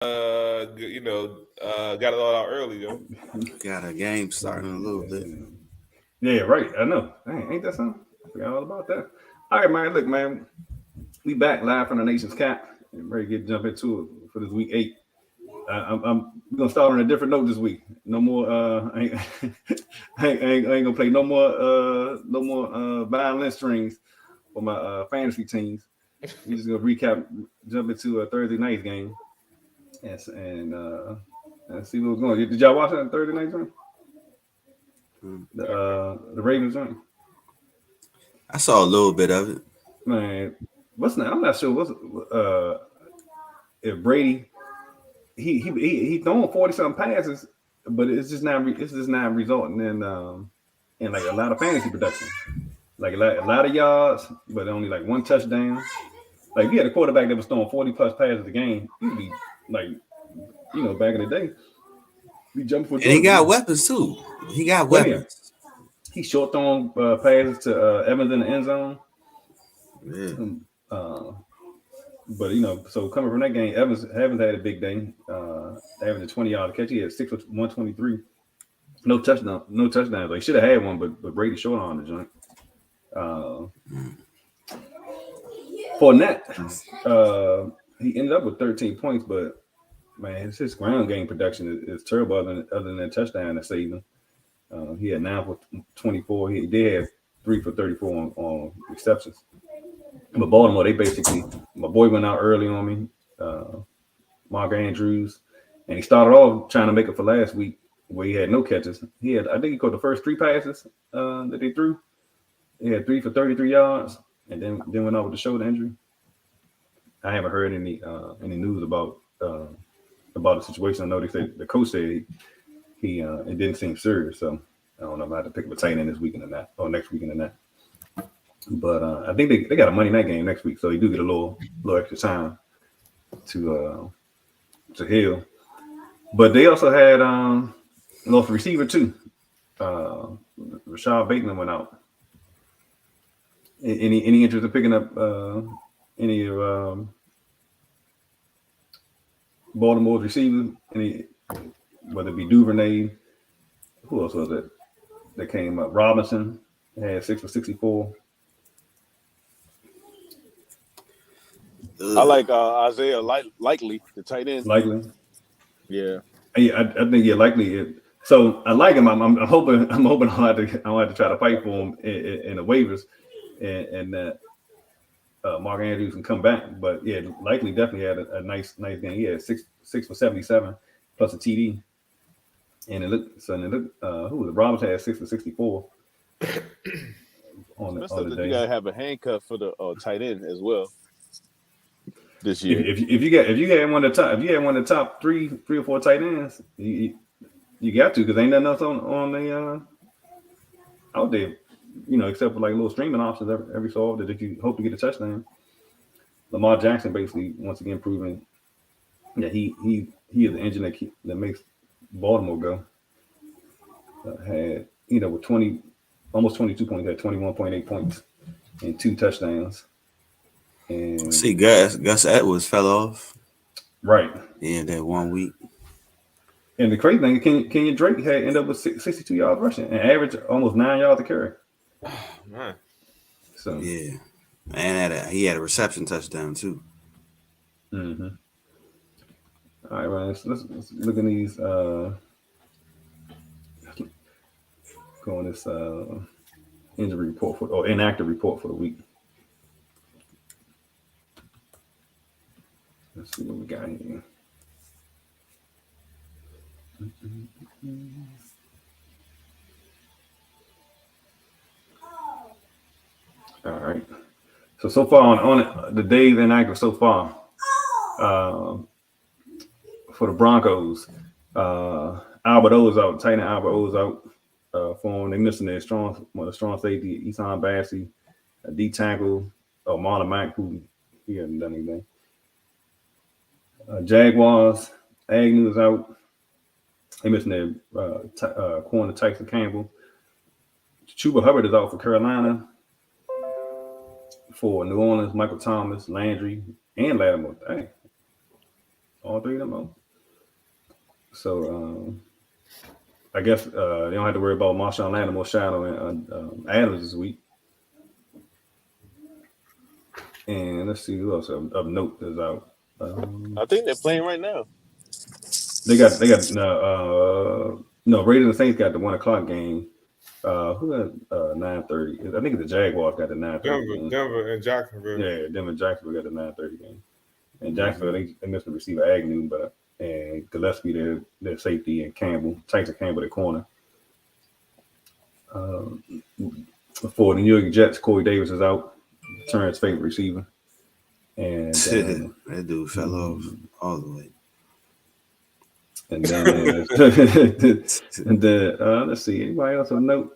got it all out early, yo. Got a game starting in a little bit. Yeah, right. I know. Dang, ain't that something? I forgot all about that. All right, man. Look, man, we back live from the nation's cap and ready to jump into it for this week 8. We're gonna start on a different note this week. No more. I ain't, I ain't gonna play no more violin strings for my fantasy teams. We just gonna recap, jump into a Thursday night game, and see what's going. Did y'all watch that Thursday night game? Hmm. The Ravens game. I saw a little bit of it. Man, I'm not sure what's if Brady he throwing 40 something passes, but it's just not resulting in like a lot of fantasy production. Like a lot of yards, but only like one touchdown. Like if you had a quarterback that was throwing 40 plus passes a game, you'd be like, back in the day, we jumped for And he Jordan. got weapons too. He got Oh yeah, weapons. he short throwing passes to Evans in the end zone. Yeah. Um, uh, but so coming from that game, Evans had a big day. Having a 20-yard catch, he had 123. No touchdowns. Like should have had one, but Brady short on the joint. Uh, Fournette, he ended up with 13 points, but man, his ground game production is terrible. Other than that touchdown that saved him, he had 9 for 24. He did have 3 for 34 on receptions. But Baltimore, they basically, my boy went out early on me, Mark Andrews, and he started off trying to make it for last week where he had no catches. I think he caught the first 3 passes that they threw. He had 3 for 33 yards, and then went out with the shoulder injury. I haven't heard any news about the situation. I know they said the coach said he it didn't seem serious, so I don't know if I have to pick up a tight end this weekend or not, or next weekend or not. But I think they got a Monday night game next week, so you do get a little extra time to heal. But they also had lost receiver too. Rashad Bateman went out. Any interest in picking up any of Baltimore's receivers? Any, whether it be Duvernay, who else was it that came up? Robinson had 6 for 64. I like Isaiah Likely, the tight end. Likely, Yeah. I think likely. So I like him. I'm hoping I don't have to try to fight for him in the waivers, and that Mark Andrews can come back. But yeah, likely definitely had a nice game. He had 6 for 77 plus a TD, and it looked who was it? Robinson had 6 for 64 It's on messed on up the that you day. gotta have a handcuff for the tight end as well this year. If you had one of the top three or four tight ends, you got to, because ain't nothing else on the out there, except for like little streaming options every so often that you hope to get a touchdown. Lamar Jackson basically once again proving that he is the engine that makes Baltimore go. Had with 20 almost 22 points, had 21.8 points and 2 touchdowns. And See, Gus Edwards fell off. right. Yeah, that 1 week. And the crazy thing, Kenyon Drake had ended up with 62 yards rushing and average almost 9 yards a carry. Oh, man. So Yeah, and he had a reception touchdown too. all right, man. Let's look at these. Go on this injury report or inactive report for the week. Let's see what we got here. All right. So far on the days inactive so far uh, for the Broncos, Albert O's out. Tight end Albert O's out for them. They missing their strong safety Eson Bassey, a D tackle, Marlon Mack, who he hasn't done anything. Jaguars, Agnew's out. They missing their corner Tyson Campbell. Chuba Hubbard is out for Carolina. For New Orleans, Michael Thomas, Landry, and Lattimore. Dang. All three of them out. So I guess they don't have to worry about Marshawn Lattimore, Shadow, and Adams this week. And let's see who else of note is out. I think they're playing right now. They got no Raiders and Saints got the 1:00 game. Who had 9:30? I think the Jaguars got the 9:30. Denver and Jacksonville. Yeah, Denver and Jacksonville got the 9:30 game. And Jacksonville they missed the receiver Agnew, and Gillespie their safety, and Tyson Campbell their corner. For the New York Jets, Corey Davis is out, Turner's favorite receiver, and that dude fell off all the way. And then let's see, anybody else of note?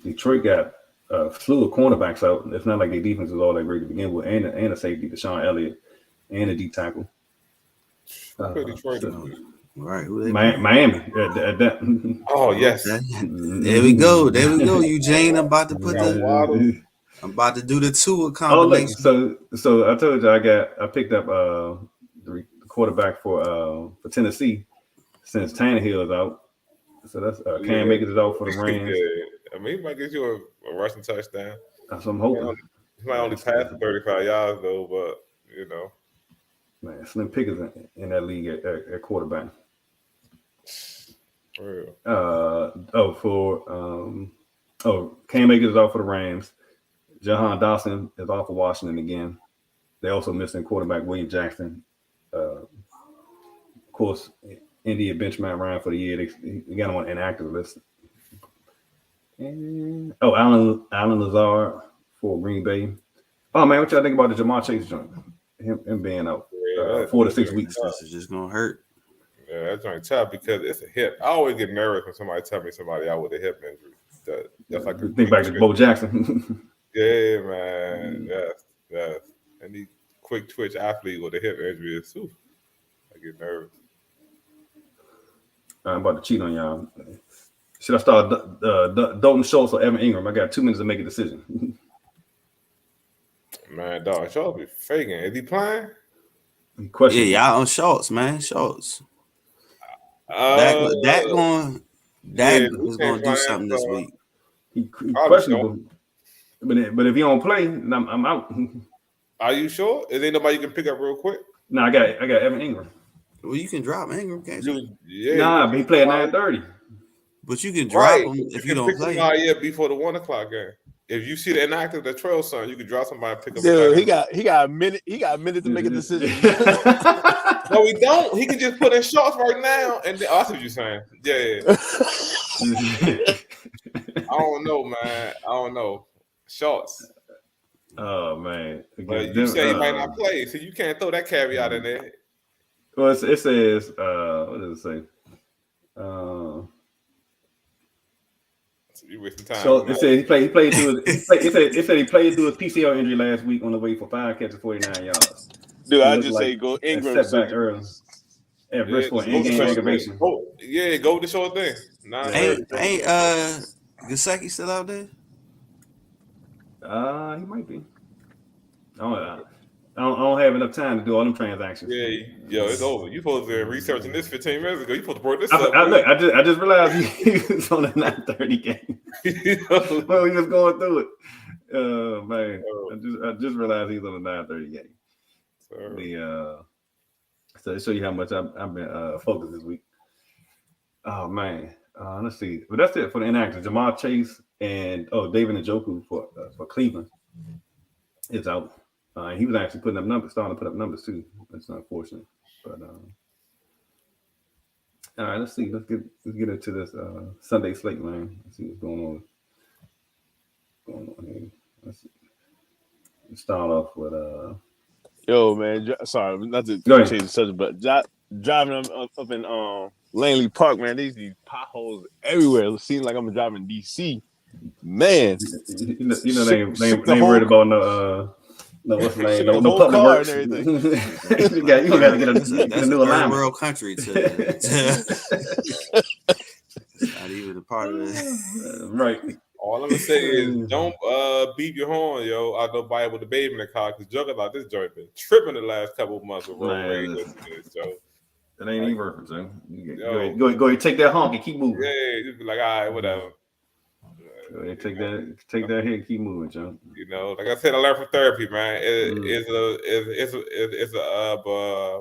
Detroit got a slew of cornerbacks out. It's not like their defense was all that great to begin with, and a safety, Deshaun Elliott, and a D tackle. Detroit. Right, who they Miami. Oh yes. There we go. Eugene, I'm about to put I'm about to do the Tua combination. So I told you I picked up the quarterback for Tennessee since Tannehill is out. So that's Cam Akers is out for the Rams. Yeah. I mean, he might get you a rushing touchdown. That's what I'm hoping. He might only pass for 35 yards though, but you know. Man, Slim Pickens in that league at quarterback. For real. Cam Akers is out for the Rams. Jahan Dawson is off for Washington again. They also missing quarterback William Jackson. Of course, India benchmark Ryan for the year. They got him on inactive list. And Alan Lazard for Green Bay. Oh man, what y'all think about the Jamar Chase joint? Him being out 4 to 6 weeks. This is just gonna hurt. Yeah, that's joint tough because it's a hip. I always get nervous when somebody tell me somebody out with a hip injury. That's like think back to Bo Jackson. Yeah, man. Yes. Any quick twitch athlete with a hip injury is too. I get nervous. I'm about to cheat on y'all. Should I start Dalton Schultz or Evan Ingram? I got 2 minutes to make a decision. Man, dog, Schultz be faking. Is he playing? Question. Yeah, y'all on Schultz, man. Schultz. Dak was gonna do something this week. He questionable. But if he don't play, I'm out. Are you sure? Is there nobody you can pick up real quick? No, I got Evan Ingram. Well, you can drop Ingram, can't you? But he played at 9:30. But you can drop him if you don't play. Before the 1:00 game. If you see the inactive, the trail son, you can drop somebody and pick up. Dude, he got a minute. He got a minute to make a decision. No, he don't. He can just put in Schultz right now, and then, that's what you're saying. Yeah. I don't know, man. I don't know. Schultz. Oh man! But you say he might not play, so you can't throw that caveat in there. Well, it says, what does it say? You wasting time. So it said he played through. It said he played through his PCL injury last week on the way for 5 catches, 49 yards. Dude, I just say go Ingram. Setback early. At risk for in-game aggravation. Go with the short thing. Ain't Gesicki still out there? He might be. I don't have enough time to do all them transactions. Yeah, it's over. You supposed to be researching this 15 minutes ago. You supposed to brought this up. I just realized he was on the 9:30 game. Well, he was going through it. Man, I just realized he's on the 9:30 game. So to show you how much I've been focused this week. Oh man, let's see. But that's it for the inactive. Jamar Chase and David Njoku for Cleveland is out. He was actually starting to put up numbers too. That's unfortunate. But all right, let's see. Let's get into this Sunday slate, man. Let's see what's going on here. Let's start off with Yo, man. Sorry, not to change the subject, but driving up in Langley Park, man. These potholes everywhere. It seems like I'm driving DC. Man, they ain't worried about no, what's the name? No public works. And everything. you got to get a new alignment. World country to not even a part of it. Right. All All I'm gonna say is don't beat your horn, yo. I nobody with the baby in the car because Joker like this joint been tripping the last couple of months with road rage. So that ain't even working, so go ahead, take that honk and keep moving. Yeah, just be like, all right, whatever. Go ahead, take that hit and keep moving, Joe. You know, like I said, I learned from therapy, man. It's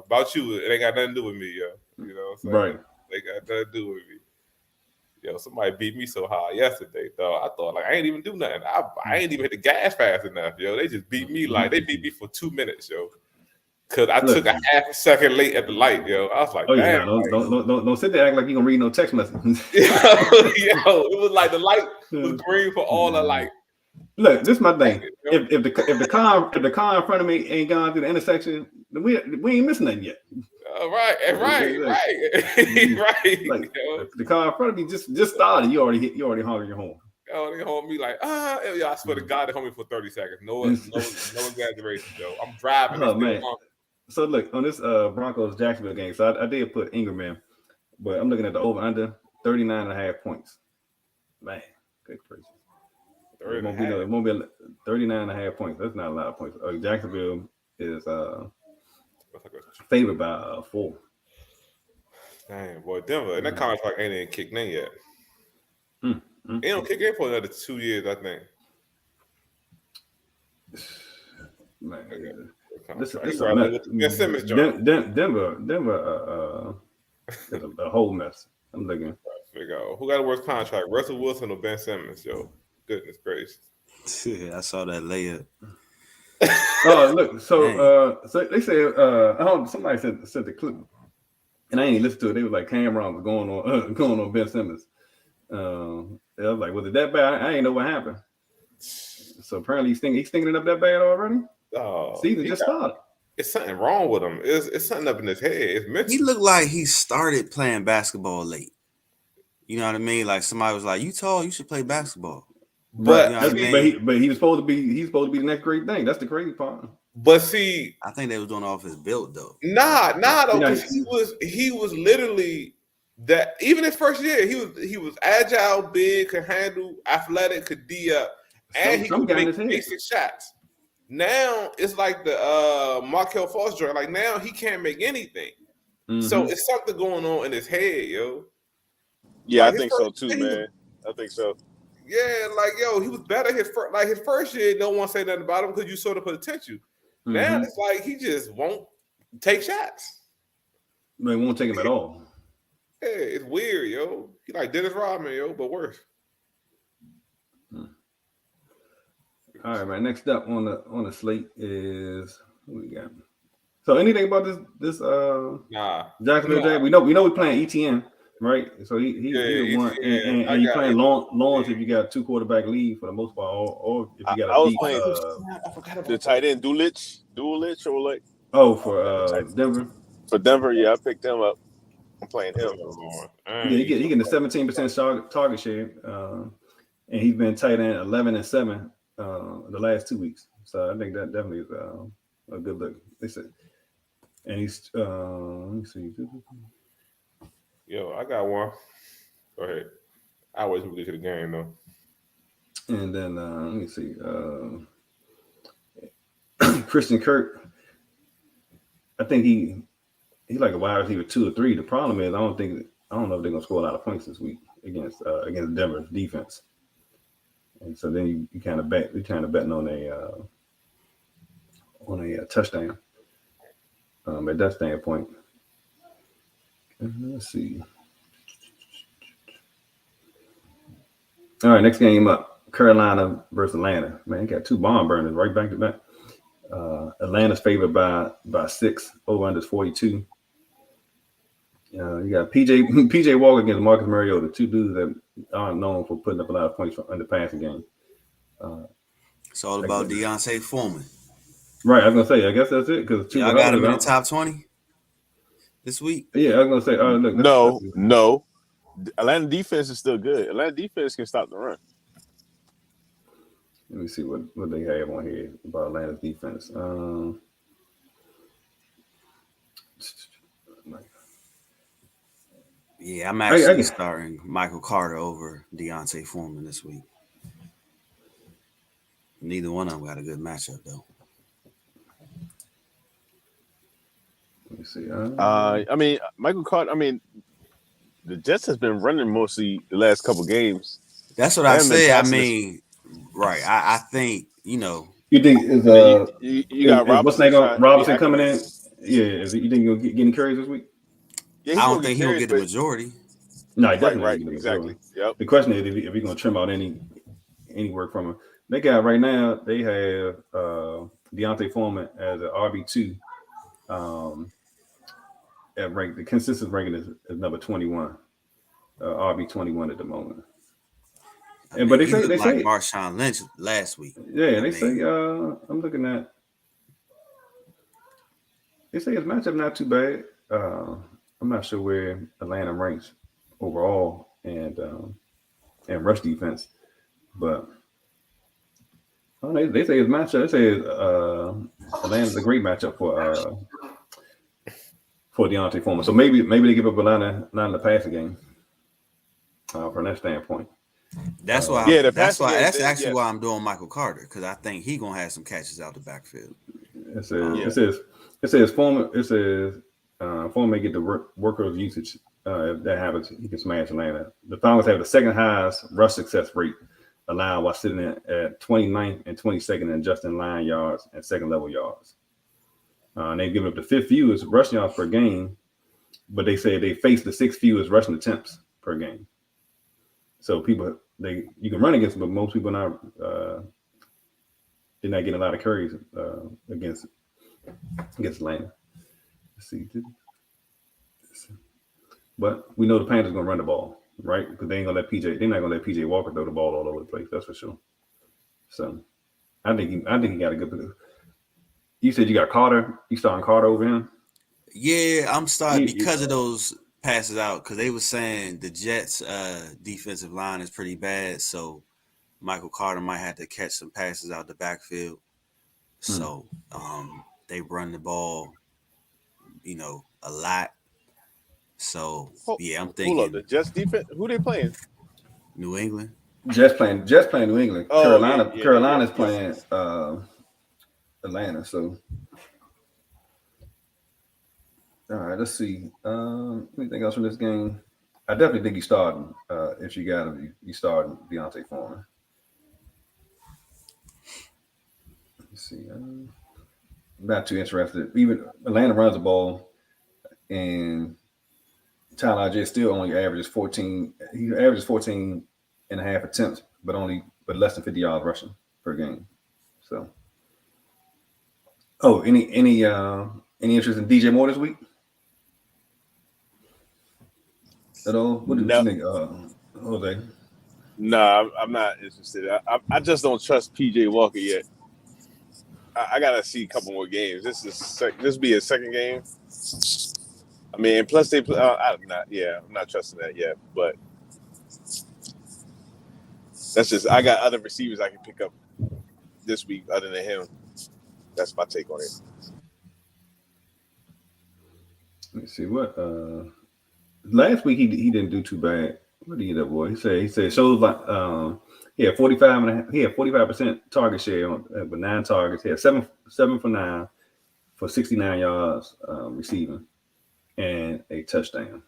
about you. It ain't got nothing to do with me, yo. You know what I'm saying? Right. They got nothing to do with me. Yo, somebody beat me so hard yesterday, though. I thought like I ain't even do nothing. I ain't even hit the gas fast enough, yo. They just beat me they beat me for 2 minutes, yo. Cause I took a half a second late at the light, yo. I was like, oh yeah, don't sit there act like you gonna read no text message. yo, it was like the light was green for all the light. Look, this is my thing. If the car in front of me ain't gone through the intersection, then we ain't missing nothing yet. Right. Like, the car in front of me just started. You already honking your horn. Oh, they hold me like, yo, I swear to God, they hold me for 30 seconds. No exaggeration, Joe. I'm driving. Oh man. So look, on this Broncos Jacksonville game, so I did put Ingram in, but I'm looking at the over under 39.5 points. Man, good gracious. It won't be 39.5 points. That's not a lot of points. Jacksonville is favored by 4. Dang, boy, Denver, and that contract ain't even kicked in yet. They don't kick in for another 2 years, I think. Man, Denver is a whole mess. I'm looking. Figure out who got a worse contract, Russell Wilson or Ben Simmons, yo. Goodness gracious. I saw that layup. Oh, look, so they say somebody said the clip, and I ain't listened to it. They was like Cameron was going on Ben Simmons. I was like, was it that bad? I ain't know what happened. So apparently he's thinking it up that bad already. Season just started. It's something wrong with him. It's something up in his head. It's mental. He looked like he started playing basketball late. You know what I mean? Like somebody was like, "You tall, you should play basketball." But he was supposed to be. He's supposed to be the next great thing. That's the crazy part. But see, I think they was doing off his build though. Nah, though, because he was literally that. Even his first year, he was agile, big, could handle, athletic, could D up, and he could make basic shots. Now it's like the Markel Fultz joint. Like now he can't make anything. So it's something going on in his head, yo. Yeah, like I think so too, man. I think so. Yeah, like yo, he was better his first year. No one say nothing about him because you saw the potential. Now it's like he just won't take shots. They won't take him at all. Yeah, it's weird, yo. He like Dennis Rodman, yo, but worse. All right, man. Next up on the slate is what we got. So anything about this Jacksonville Jack? We know we're playing ETN, right? So he's the one, and you playing Lawrence if you got 2 quarterback lead for the most part, or if you got I was playing the tight end Dulich or like for Denver. For Denver, yeah, I picked him up. I'm playing him. Yeah, he getting the 17% target share, and he's been tight end 11-7 the last 2 weeks. So I think that definitely is a good look. They said, and he's let me see. Yo, I got one. Go ahead. I always move to the game though. And then let me see. Christian Kirk. I think he like a wide receiver 2 or 3. The problem is I don't know if they're gonna score a lot of points this week against Denver's defense. And so then you kind of betting on a touchdown at that standpoint. Let's see. All right, next game up: Carolina versus Atlanta. Man, you got 2 barn burners right back to back. Atlanta's favored by 6. Over under 42. You got PJ Walker against Marcus Mariota, 2 dudes that aren't known for putting up a lot of points in the passing game. It's all about Deontay Foreman. Right, I was gonna say. I guess that's it because I got him in the top 20 this week. Yeah, I was gonna say. Look, no. Atlanta defense is still good. Atlanta defense can stop the run. Let me see what they have on here about Atlanta's defense. Yeah, I'm actually starting Michael Carter over Deontay Foreman this week. Neither one of them got a good matchup though. Let me see. I mean, Michael Carter. I mean, the Jets has been running mostly the last couple games. That's what I say. I mean, right. I think you think is you got Robinson coming in? Yeah. You think he'll get any carries this week? Yeah, I don't think he'll get the majority. No, he definitely right, get the exactly. majority. Yep. The question is if he's gonna trim out any work from him. They got right now. They have Deontay Foreman as an RB2. At rank, the consistent ranking is number 21. RB 21 at the moment. But they say Marshawn Lynch last week. Yeah, they say I'm looking at. They say his matchup not too bad. I'm not sure where Atlanta ranks overall and rush defense, but they say his matchup. They say Atlanta's a great matchup for Deontay Foreman. So maybe they give up Atlanta in the passing game from that standpoint. That's why. That's actually why I'm doing Michael Carter, because I think he's gonna have some catches out the backfield. It says Foreman. It says Foreman may get the workers usage. If that happens, he can smash Atlanta. The Falcons have the second highest rush success rate allowed while sitting at 29th and 22nd in adjusting line yards and second level yards. And they've given up the fifth fewest rushing yards per game, but they say they face the sixth fewest rushing attempts per game. So you can run against them, but most people they're not getting a lot of carries against Atlanta. Let's see. But we know the Panthers are gonna run the ball, right? Because they're not gonna let PJ Walker throw the ball all over the place, that's for sure. So I think he got a good. You said you got Carter. You starting Carter over him? Yeah, I'm starting because of those passes out, because they were saying the Jets' defensive line is pretty bad, so Michael Carter might have to catch some passes out the backfield. So they run the ball, a lot. So I'm thinking. Hold up, the Jets defense. Who they playing? New England. Jets playing New England. Carolina's playing Atlanta. So. All right, let's see. Anything else from this game? I definitely think he's starting. If you got him, you starting Deontay Foreman. Let's see. Not too interested. Even Atlanta runs the ball, and Tyler J still only averages 14. He averages 14 and a half attempts, but less than 50 yards rushing per game. So, any interest in DJ Moore this week? At all? What do you think, Jose? No, I'm not interested. I just don't trust PJ Walker yet. I gotta see a couple more games. This be his second game. I mean, plus they play. I'm not trusting that yet. But that's just I got other receivers I can pick up this week other than him. That's my take on it. Let me see what. Last week he didn't do too bad. What did he get, boy? He said shows like he had 45% target share with 9 targets. He had 7 for 9 for 69 yards receiving and a touchdown.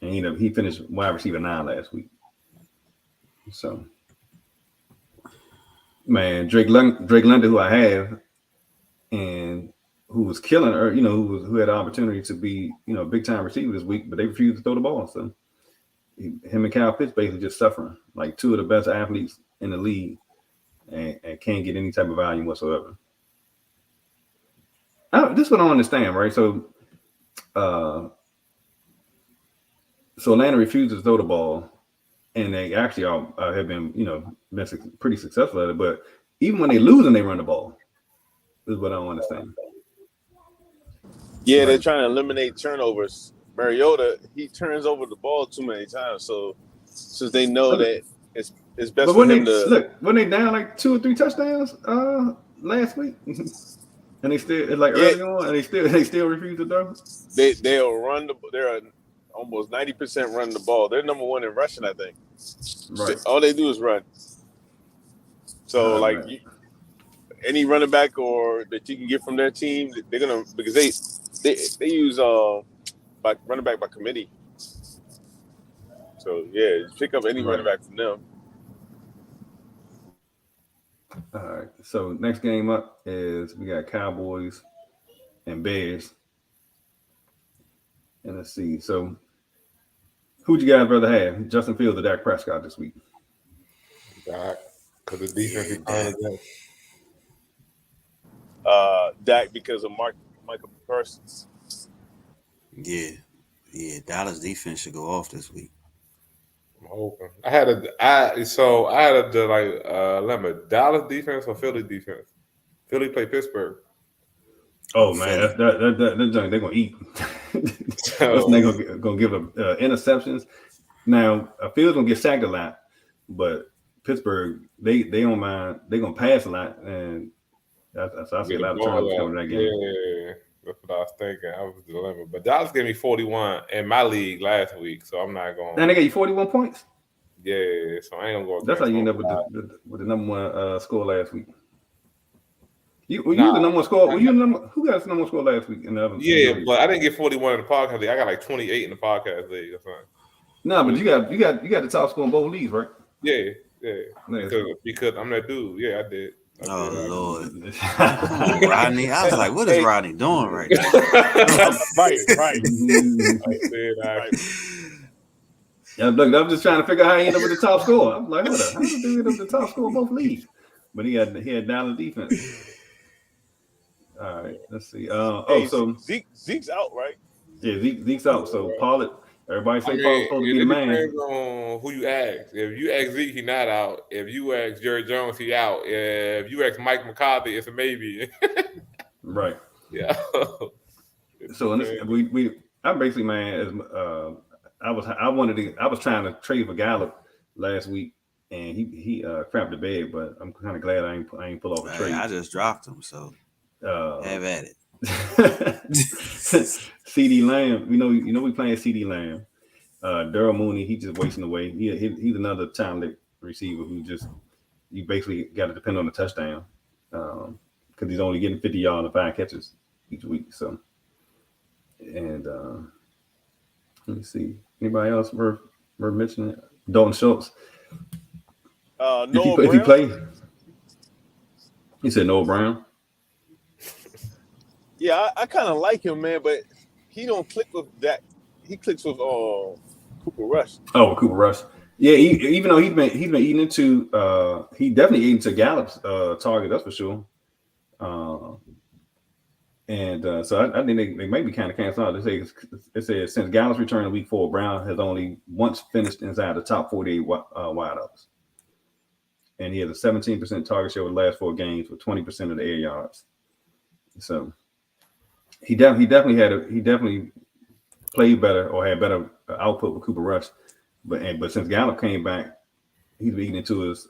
And he finished wide receiver 9 last week. So man, Drake London, who I have, and who was killing her, who had the opportunity to be, a big time receiver this week, but they refused to throw the ball. So him and Kyle Pitts basically just suffering, like 2 of the best athletes in the league, and can't get any type of value whatsoever. This is what I don't understand, right? So Atlanta refuses to throw the ball, and they actually have been, been pretty successful at it. But even when they lose and they run the ball, this is what I don't understand. Yeah, they're trying to eliminate turnovers. Mariota, he turns over the ball too many times. So since they know that it's best for him to look, when they down like 2 or 3 touchdowns last week, and they still early on, and they still refuse to throw. They'll run they're almost 90% run the ball. They're number 1 in rushing, I think. Right. All they do is run. So any running back or that you can get from their team, they're gonna because they use running back by committee. So yeah, just pick up any running back from them. All right. So next game up is we got Cowboys and Bears. And let's see. So who'd you guys rather have, Justin Fields or Dak Prescott this week? Dak, because the defense is playing again. Dak because of Michael Parsons. Yeah. Dallas defense should go off this week. I'm hoping. I had a dilemma: Dallas defense or Philly defense. Philly play Pittsburgh. Oh man, that junk they're gonna eat. They're gonna give them interceptions. Now Fields gonna get sacked a lot, but Pittsburgh they don't mind. They're gonna pass a lot, and I see a lot of turnovers coming in that game. Yeah, that's what I was thinking. I was dilemma, but Dallas gave me 41 in my league last week, so I'm not going. And they gave you 41 points. Yeah, so I ain't gonna go. That's how you end up with the number one score last week. You the number one score. Who got the number one score last week in the other? Yeah, but I didn't get 41 in the podcast league. I got like 28 in the podcast league or something. No, but you got the top score in both leagues, right? Yeah. Because I'm that dude. Yeah, I did. Lord. Rodney. I was like, what is Rodney doing right now? Right. Yeah, look, I'm just trying to figure out how he ended up with the top score. I'm like, hold up, how did he end up with the top score in both leagues? But he had Dallas defense. All right, let's see. So Zeke's out, right? Yeah, Zeke's out. So Pollard, everybody say Pollard's supposed to be the man. It depends on who you ask. If you ask Zeke, he not out. If you ask Jerry Jones, he out. If you ask Mike McCarthy, it's a maybe. Right. Yeah. So I'm basically, man, I was trying to trade for Gallup last week, and he crapped the bed, but I'm kind of glad I ain't pull off a trade. I just dropped him, so have at it. CD Lamb, you know we playing CD Lamb. Darrell Mooney, he's just wasting away. He's another talented receiver who you basically got to depend on the touchdown because he's only getting 50 yards and 5 catches each week. So, and let me see, anybody else worth mentioning? Dalton Schultz. Noah if he played, he said Noah Brown. Yeah, I kind of like him, man, but he don't click with that. He clicks with Cooper Rush. Oh, Cooper Rush. Yeah, even though he's been eating into he definitely eating into Gallup's target, that's for sure. So I think they may be kind of canceled out. They say since Gallup's return in week 4, Brown has only once finished inside the top 48 wideouts. And he has a 17% target share over the last 4 games with 20% of the air yards. So he definitely played better or had better output with Cooper Rush, but since Gallup came back, he's been eating into his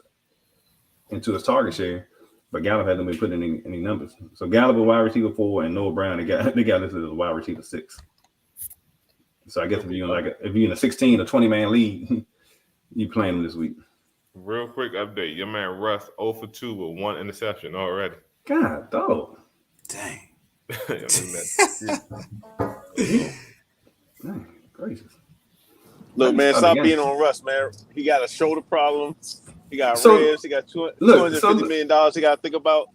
target share. But Gallup hasn't been putting in any numbers. So Gallup is wide receiver 4, and Noah Brown they got listed as wide receiver 6. So I guess if you're in a 16 or 20 man league, you playing him this week. Real quick update: your man Russ 0 for 2 with 1 interception already. God, dog. Dang. Dang, gracious. Look, man, stop being on Russ, man. He got a shoulder problem. He got ribs. He got $250 million he got to think about.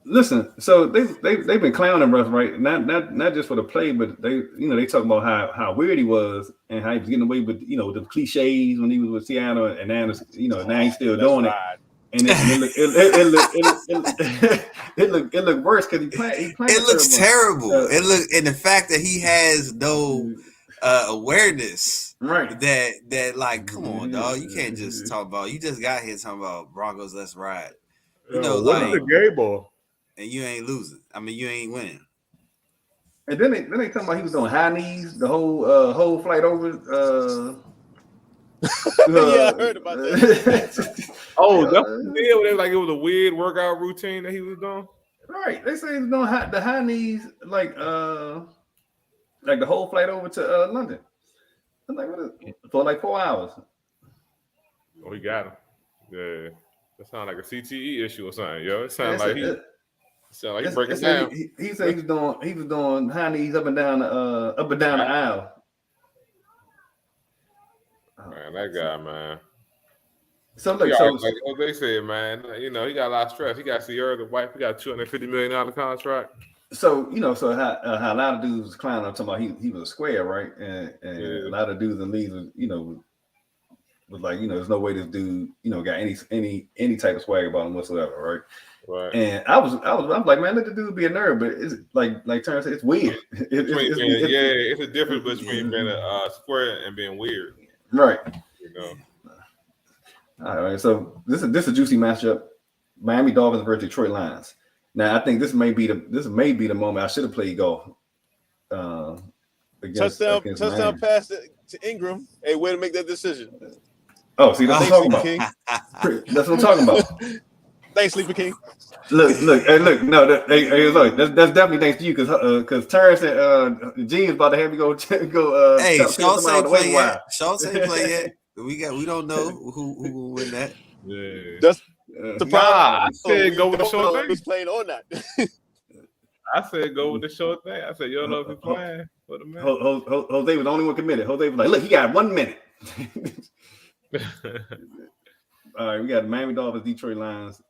Listen, so they've been clowning Russ, right? Not just for the play, but they talk about how weird he was and how he was getting away with the cliches when he was with Seattle, and now now he's still doing it. And it looked worse because he played. It looks terrible. And the fact that he has no awareness, right? That like, come on, dog. You can't just talk about. You just got here talking about Broncos. Let's ride. What is the game ball? And you ain't losing. I mean, you ain't winning. And then they talking about he was on high knees the whole flight over. Yeah, I heard about that. Like it was a weird workout routine that he was doing. Right, they say he was doing the high knees like the whole flight over to London. I'm like, for like 4 hours. Oh, he got him. Yeah, that sounds like a CTE issue or something, yo. It sounds like So like breaking down. He said he was doing high knees up and down the aisle. Man, that guy, man. So look, like what they said, man. You know, he got a lot of stress. He got Sierra, the wife. He got $250 million contract. So how a lot of dudes was clowning on talking about he was a square, right? And a lot of dudes in leagues was like, there's no way this dude, got any type of swag about him whatsoever, right? And I'm like, man, let the dude be a nerd, but it's like Terrence said, it's weird. It's a difference between being a square and being weird, right? All right, so this is a juicy matchup: Miami Dolphins versus Detroit Lions. Now, I think this may be the moment I should have played golf. Touchdown pass to Ingram. Hey, way to make that decision. Oh, see, that's what I'm talking about. That's what I'm talking about. Thanks, Sleepy King. Look. No, that's definitely thanks to you because Terrence and G is about to have me go. Hey, Schultz ain't play yet. Schultz ain't play yet. We don't know who will win that. Yeah. That's the problem. I said go with the short thing. He's playing or not. I said go with the short thing. I said you don't know if he's playing for the man. Jose was the only one committed. Jose was like, look, he got 1 minute. All right, we got Miami Dolphins, Detroit Lions.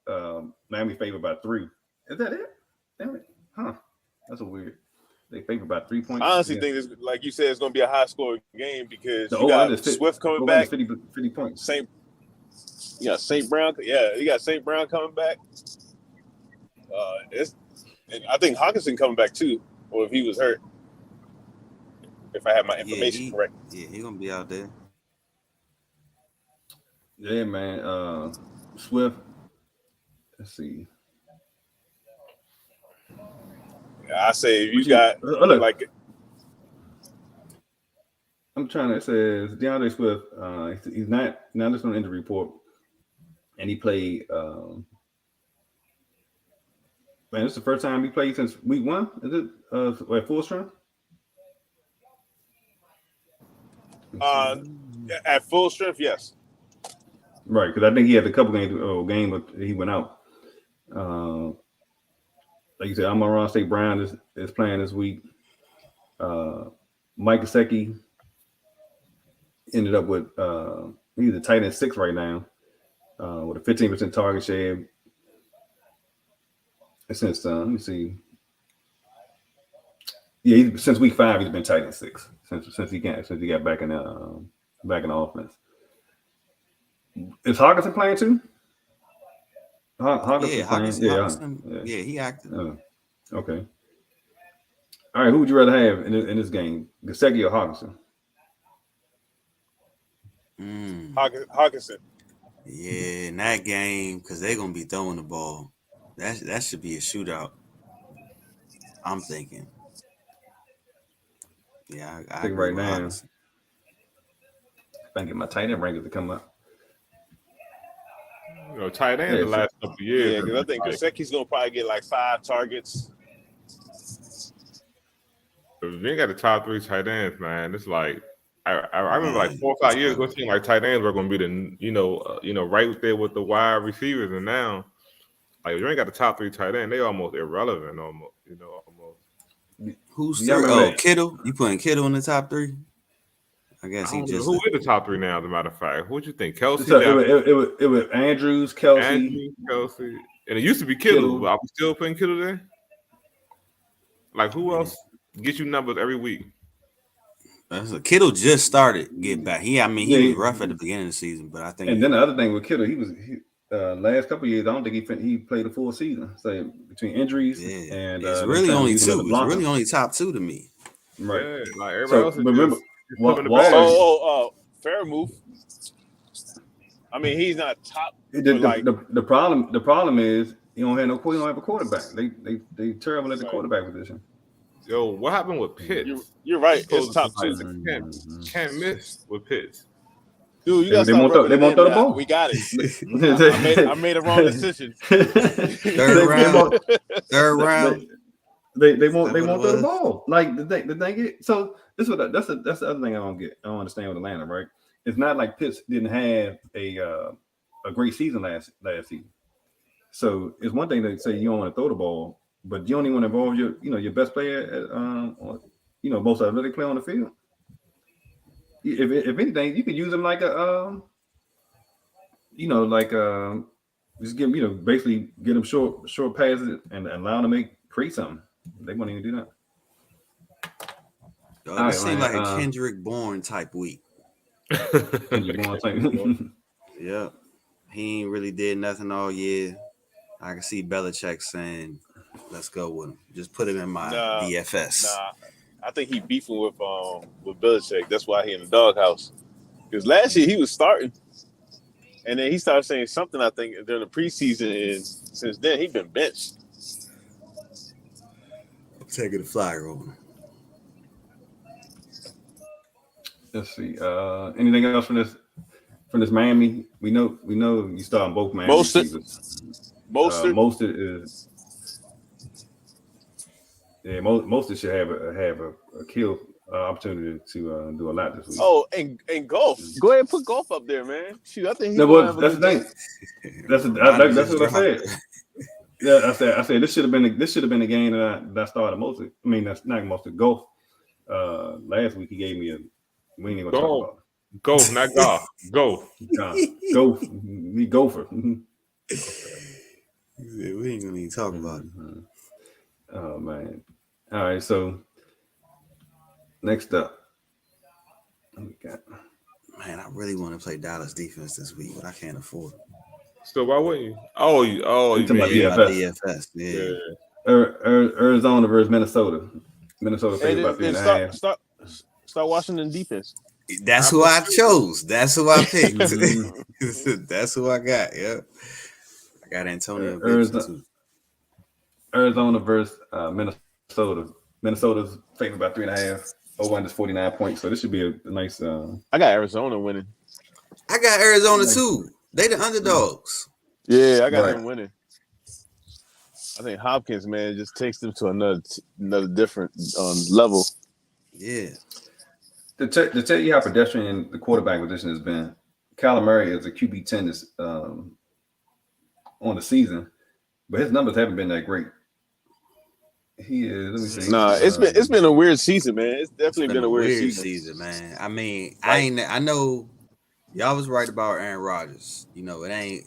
Miami favored by 3. Is that it? Damn it. Huh. That's a weird. They favored by 3 points. I honestly think this, like you said, it's going to be a high-scoring game because you got Swift coming back. 50 points. St. Brown. Yeah, you got St. Brown coming back. And I think Hawkinson coming back too, or if he was hurt. If I have my information correct. Yeah, he's going to be out there. Yeah, man. Swift. Let's see. Yeah, I say if you got like. I'm trying to. It says DeAndre Swift. He's not now. This on the injury report, and he played. Man, this is the first time he played since week 1. Is it at full strength? At full strength, yes. Right, because I think he had a couple game he went out. Like you said, Amon-Ra St. Brown is playing this week. Mike Gesicki ended up with he's the tight end 6 right now, with a 15% target share. And since let me see, since week 5 he's been tight end 6 since he got back in the offense. Is Hawkinson playing too? Hawkinson. Yeah, he active. Okay. All right, who would you rather have in this game, Gesicki or Hawkinson? Hawkinson. Yeah, in that game, because they're gonna be throwing the ball. That should be a shootout. I'm thinking. Yeah, I think right now. If I can get my tight end rankings to come up. Tight end the last couple of years. Yeah, because I think Gesicki's gonna probably get like 5 targets. If you ain't got the top 3 tight ends, man, it's like I remember like 4 or 5 years ago, seeing like tight ends were gonna be the right there with the wide receivers, and now like if you ain't got the top 3 tight end, they almost irrelevant, almost. Who's third? Kittle? You putting Kittle in the top 3? I guess he just. Who is the top 3 now? As a matter of fact, who'd you think? Kelsey. So it was Andrews, Kelsey, and it used to be Kittle. But are we still putting Kittle there? Like who else gets you numbers every week? Kittle just started getting back. He was rough at the beginning of the season, but I think. And then the other thing with Kittle, he last couple of years, I don't think he played a full season. So between injuries and it's really only 2. It's really only top 2 to me. Right. Yeah, like everybody else. Remember. Fair move. I mean, he's not top. The problem is you don't have a quarterback. They terrible at the quarterback position. Yo, what happened with Pitts? You're right. It's top 2. Can't miss with Pitts. Dude, you got they won't throw the ball. We got it. I made a wrong decision. Third round. They won't throw the ball. Like the thing is, so that's the other thing I don't understand with Atlanta, right? It's not like Pitts didn't have a great season last season. So it's one thing to say you don't want to throw the ball, but you only want to involve your best player most athletic player on the field. If anything, you could use them like a just give them, basically get them short passes and allow them to create something. They won't even do that. This seemed like a Kendrick Bourne type week. Kendrick Bourne type. Yeah, he ain't really did nothing all year. I can see Belichick saying, "Let's go with him. Just put him in my DFS." I think he beefing with Belichick. That's why he in the doghouse. Because last year he was starting, and then he started saying something. I think during the preseason, and since then he been benched. I'm taking a flyer on him. Let's see. Anything else from this Miami? We know you starting both Miami receivers. Mostert is. Yeah, Mostert should have a kill opportunity to do a lot this week. Oh, and golf. Go ahead and put golf up there, man. Shoot, I think that's the thing. That's what I said. Yeah, I said this should have been the game that I started Mostert. I mean, that's not Mostert. Golf. Last week he gave me a. We ain't gonna talk about it. Golf, not golf. Go. We gopher. We ain't gonna even talk about it. Oh man! All right, so next up, what we got? Man, I really want to play Dallas defense this week, but I can't afford it. So why wouldn't you? Oh, you talking about DFS? Yeah. Arizona versus Minnesota. Minnesota favored by 3.5. Start Washington defense. That's who I chose. That's who I picked. That's who I got. Yep. I got Antonio. Arizona versus Minnesota. Minnesota's favored by 3.5. Over 49 points. So this should be a nice. I got Arizona winning. I got Arizona too. They the underdogs. Yeah, I got them winning. I think Hopkins, man, just takes them to another different level. Yeah. To tell you how pedestrian the quarterback position has been, Kyler Murray is a QB 10 on the season, but his numbers haven't been that great. He is. Let me see. It's been a weird season, man. It's definitely been a weird season, man. I mean, I know y'all was right about Aaron Rodgers. You know, it ain't.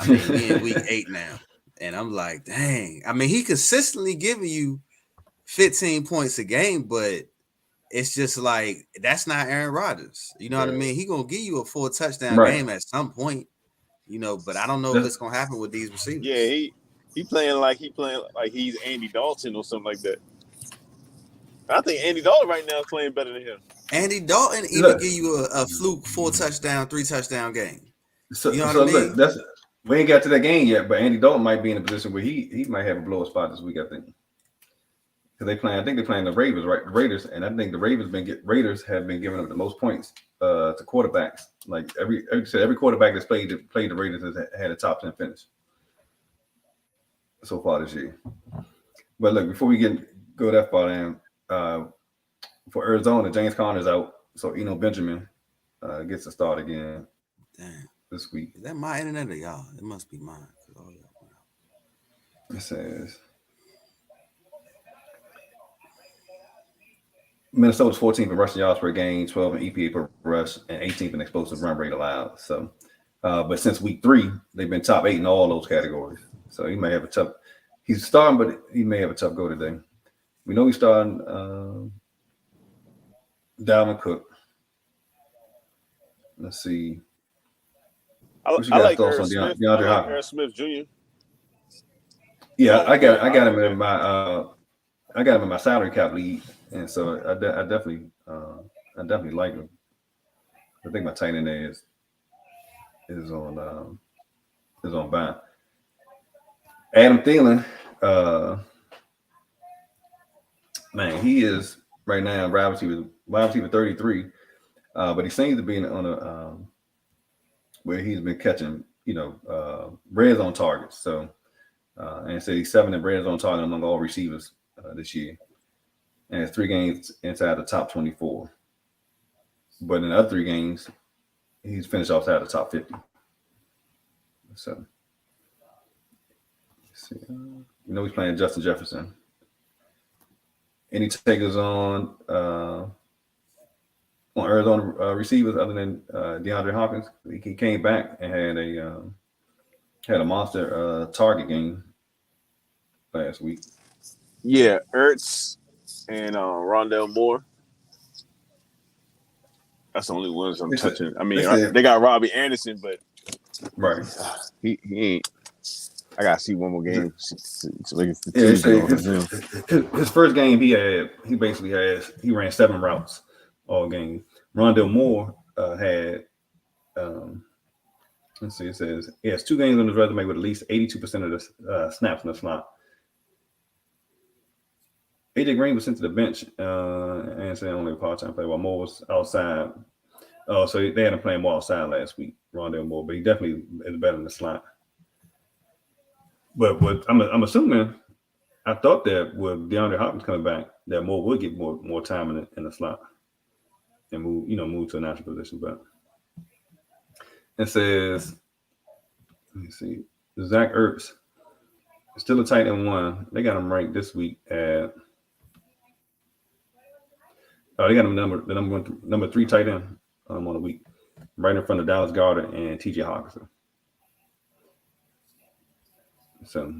I mean, we in week 8 now, and I'm like, dang. I mean, he consistently giving you 15 points a game, but it's just like that's not Aaron Rodgers. You know what I mean? He gonna give you a 4 touchdown game at some point. You know, but I don't know if it's gonna happen with these receivers. Yeah, he playing like he's Andy Dalton or something like that. I think Andy Dalton right now is playing better than him. Andy Dalton even give you a fluke 4 touchdown, 3 touchdown game. So, you know what I mean? Look, we ain't got to that game yet, but Andy Dalton might be in a position where he might have a blow spot this week. I think because I think they're playing the Ravens, right? The Raiders, and I think the Raiders have been giving up the most points to quarterbacks. Like every quarterback that's played the Raiders has had a top 10 finish so far this year. But look, before we go that far down, for Arizona, James Conner's out, so Benjamin gets a start again. Damn. This week. Is that my internet or y'all? It must be mine. It says Minnesota's 14th in rushing yards per game, 12 in EPA per rush, and 18th in explosive run rate allowed. So, but since week 3, they've been top 8 in all those categories. So he may have a tough. He's starting, but he may have a tough go today. We know he's starting Dalvin Cook. Let's see. I like Aaron Smith Jr. Yeah, I got him in my salary cap league, and so I definitely like him. I think my tight end is on bye. Adam Thielen, man, he is right now wide receiver 33, but he seems to be on a where he's been catching, red zone targets. So, and so he's 7 in red zone target among all receivers this year, and it's 3 games inside the top 24. But in the other 3 games, he's finished outside the top 50. So, let's You know he's playing Justin Jefferson. Any takers on Arizona receivers other than DeAndre Hopkins? He came back and had a monster target game last week. Yeah, Ertz and Rondell Moore. That's the only ones I'm touching. I mean, they got Robbie Anderson, but right, he ain't. I gotta see one more game. His first game, he ran 7 routes all game. Rondell Moore had let's see, it says he has 2 games on his resume with at least 82% of the snaps in the slot. AJ Green was sent to the bench and said only a part-time player while Moore was outside. Oh, so they had him playing more outside last week, Rondell Moore, but he definitely is better in the slot. But I'm assuming, I thought that with DeAndre Hopkins coming back, that Moore would get more time in the slot and move to a natural position. But it says, let me see, Zach Ertz is still a tight end 1. They got him ranked this week at. They got him the number 3 tight end on the week, right in front of Dallas Goedert and T.J. Hawkinson. So,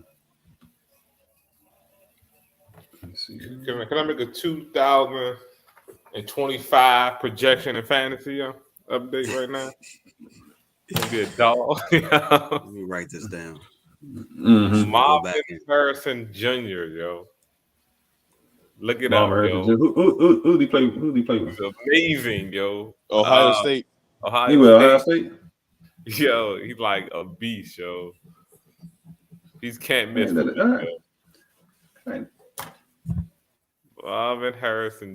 let me see. Can I make a 2025 projection in fantasy update right now? Be a dog. Let me write this down. Mm-hmm. Marvin Harrison Jr. Yo, look it up, yo. Who did he play? With? It's amazing, yo. Ohio State. Ohio State. Yo, he's like a beast, yo. He's can't miss. Marvin Harrison.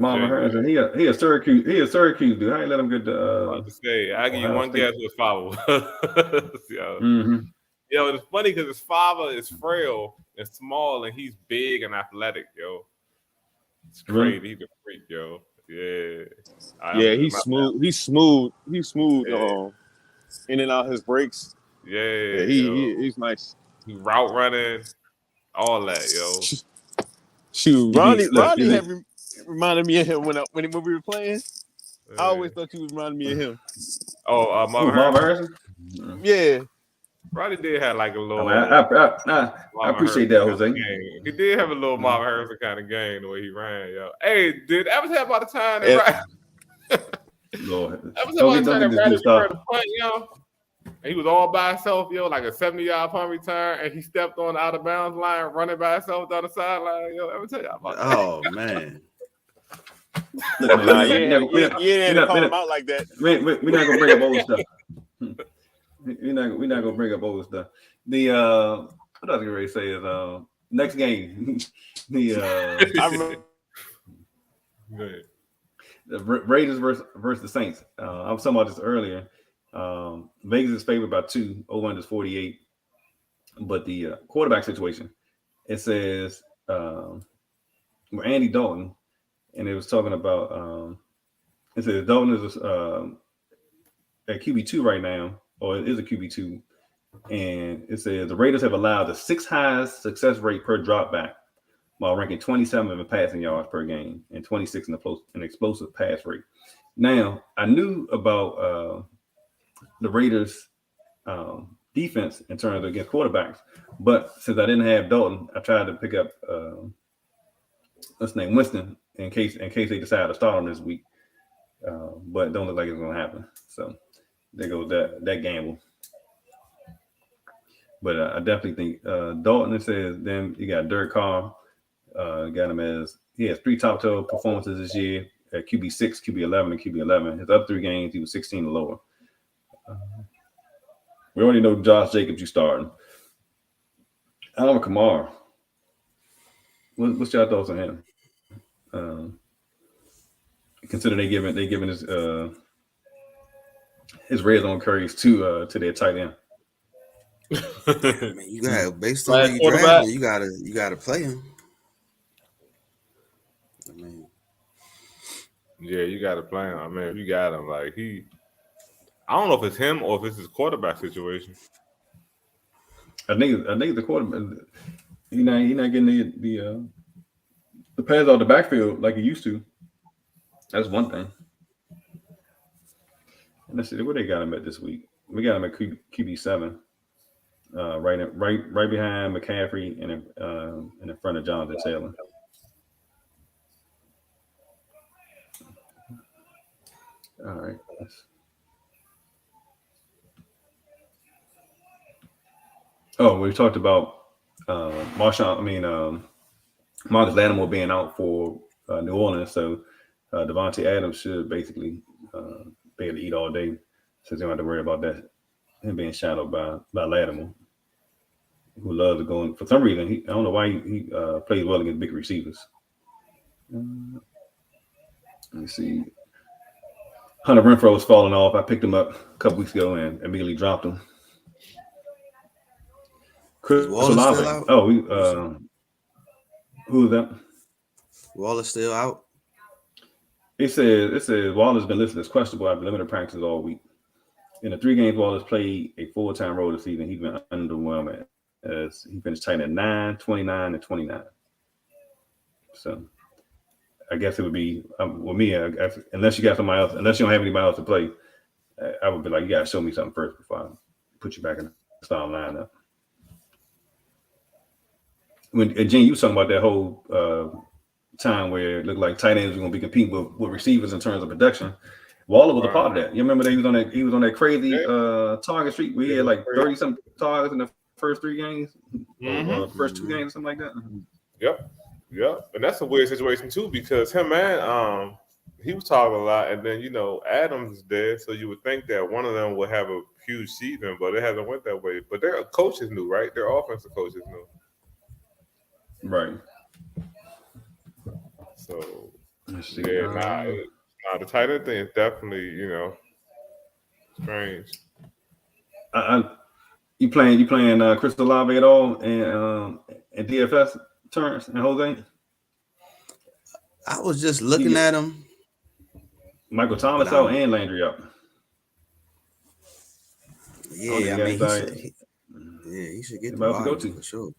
He a Syracuse. He a Syracuse dude. I ain't let him get the. I give you one guess who his father was. Yo. Mm-hmm. Yo, it's funny because his father is frail and small, and he's big and athletic. Yo, it's crazy. Really? He's a freak, yo. Yeah. He's smooth. He's smooth. He's smooth. Yeah. In and out his breaks. Yeah. He's nice. He route running, all that, yo. Shoot, Ronnie reminded me of him when we were playing. Yeah. I always thought you reminded me of him. Oh, Marvin Harrison? Yeah. Ronnie did have like a little. I appreciate that, Jose. He did have a little Marvin Harrison kind of game the way he ran, yo. Hey, did ever have about the time that Lord. Ever about the time that Ronnie tried to punt, yo? And he was all by himself, yo, like a 70-yard punt return, and he stepped on the out of bounds line, running by himself down the sideline. Yo, ever tell y'all about that? Oh man. Look, man, you didn't call him out like that. We're not gonna bring up old stuff. We're not gonna bring up old stuff. The what I was gonna say is next game. The Raiders versus the Saints. I was talking about this earlier. Vegas is favored by 2. Over is 48. But the quarterback situation, it says Andy Dalton, and it was talking about it says Dalton is at QB2 right now, or it is a QB2, and it says the Raiders have allowed the 6th highest success rate per drop back, while ranking 27 in passing yards per game and 26 in an explosive pass rate. Now, I knew about the Raiders' defense in terms of against quarterbacks, but since I didn't have Dalton, I tried to pick up Winston in case they decide to start him this week. But it don't look like it's going to happen. So there goes that gamble. But I definitely think Dalton, it says, then you got Derek Carr. Got him as he has 3 top 12 performances this year at QB6, QB11, and QB11. His other 3 games, he was 16 or lower. We already know Josh Jacobs you starting. Alvin Kamara. What's your thoughts on him? Consider they giving his red zone carries to their tight end. Man, you got based on where you draft, you gotta play him. I mean, yeah, you gotta play him. I mean, if you got him, like I don't know if it's him or if it's his quarterback situation. I think the quarterback. He's not getting the pass out the backfield like he used to. That's one thing. And let's see where they got him at this week. We got him at QB7, right behind McCaffrey and in front of Jonathan Taylor. All right. Oh, we talked about Marcus Lattimore being out for New Orleans, so Devontae Adams should basically be able to eat all day, since they don't have to worry about that him being shadowed by Lattimore, who loves to go in. For some reason, I don't know why he plays well against big receivers. Let me see. Hunter Renfrow was falling off. I picked him up a couple weeks ago and immediately dropped him. Chris Olave. Oh, who is that? Wallace still out. It says Wallace been listed as questionable after limited practice all week. In the 3 games Wallace played a full-time role this season, he's been underwhelming as he finished tight at 9, 29, and 29. So I guess it would be with me. Unless you got somebody else, unless you don't have anybody else to play, I would be like, you gotta show me something first before I put you back in the starting lineup. When Gene, you was talking about that whole time where it looked like tight ends were going to be competing with receivers in terms of production. Waller was a part of that. You remember that he was on that crazy target streak where he had like 30-something targets in the first 3 games, or first 2 games, something like that. Yep. And that's a weird situation too, because him and he was talking a lot, and then Adams is there, so you would think that one of them would have a huge season, but it hasn't went that way. But their coaches knew, right? Their offensive coaches knew. Right. So the tight end thing is definitely, strange. You playing Chris Olave at all and DFS turns and Jose? I was just looking at him. Michael Thomas out and Landry out. Yeah, he should get the ball for sure.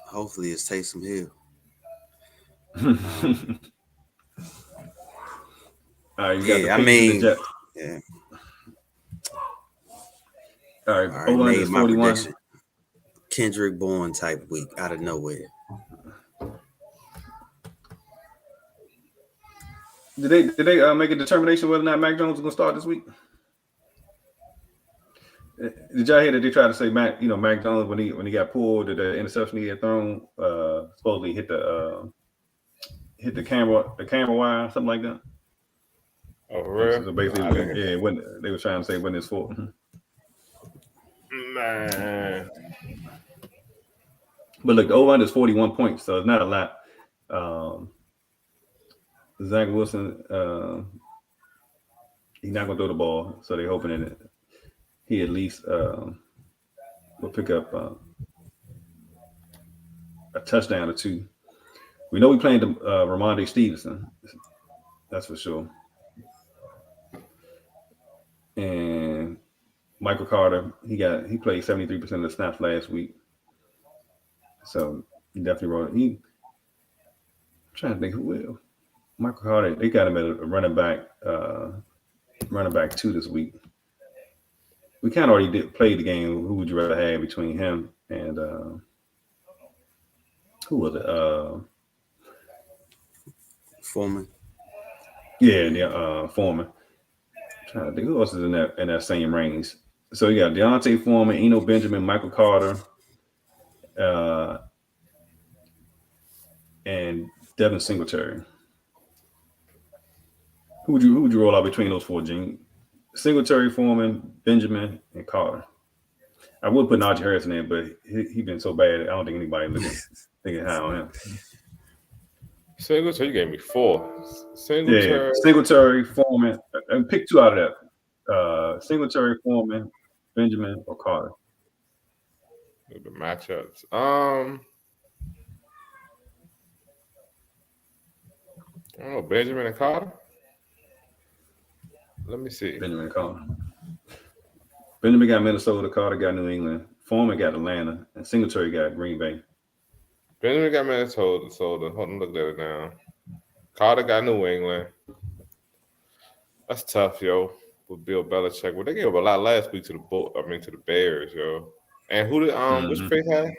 Hopefully it's Taysom Hill. All right, you got the Jets. Yeah. All right, made my 41. Prediction. Kendrick Bourne type week out of nowhere. Did they make a determination whether or not Mac Jones is going to start this week? Did y'all hear that they tried to say Mac Jones when he got pulled, that the interception he had thrown supposedly hit the camera wire, something like that? Oh, really? So basically, when they were trying to say when it's for. Man. But look, the over-under is 41 points, so it's not a lot. Zach Wilson, he's not going to throw the ball, so they're hoping that he at least will pick up a touchdown or 2. We know we playing Ramondre Stevenson, that's for sure. And Michael Carter, he played 73% of the snaps last week, so he definitely wrote it. I'm trying to think who will. Michael Carter, they got him at a running back 2 this week. We kind of already play the game. Who would you rather have between him and who was it? Foreman. Yeah, Foreman. I'm trying to think who else is in that same range. So you got Deontay Foreman, Eno Benjamin, Michael Carter, and Devin Singletary. Who would you roll out between those 4, Gene? Singletary, Foreman, Benjamin, and Carter. I would put Najee Harris in there, but he been so bad. I don't think anybody thinking high on him. Singletary, you gave me 4. Singletary, Foreman, and pick 2 out of that. Singletary, Foreman, Benjamin, or Carter. The matchups. I don't know, Benjamin and Carter. Let me see. Benjamin and Carter. Benjamin got Minnesota, Carter got New England. Foreman got Atlanta, and Singletary got Green Bay. Benjamin got Minnesota. Hold on, look at it now. Carter got New England. That's tough, yo. With Bill Belichick, well, they gave up a lot last week to the Bears, yo. And who did which pick had?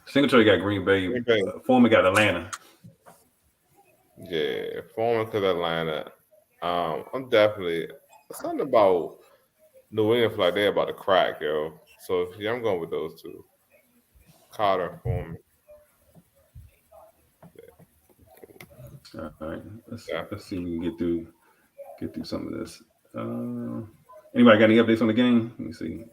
Singletary got Green Bay. Foreman got Atlanta. Yeah, Foreman because Atlanta. I'm definitely something about New England feel like they're about to crack, yo. So yeah, I'm going with those two. Carter and Foreman. Yeah. All right, let's see if we can get through some of this. Anybody got any updates on the game? Let me see.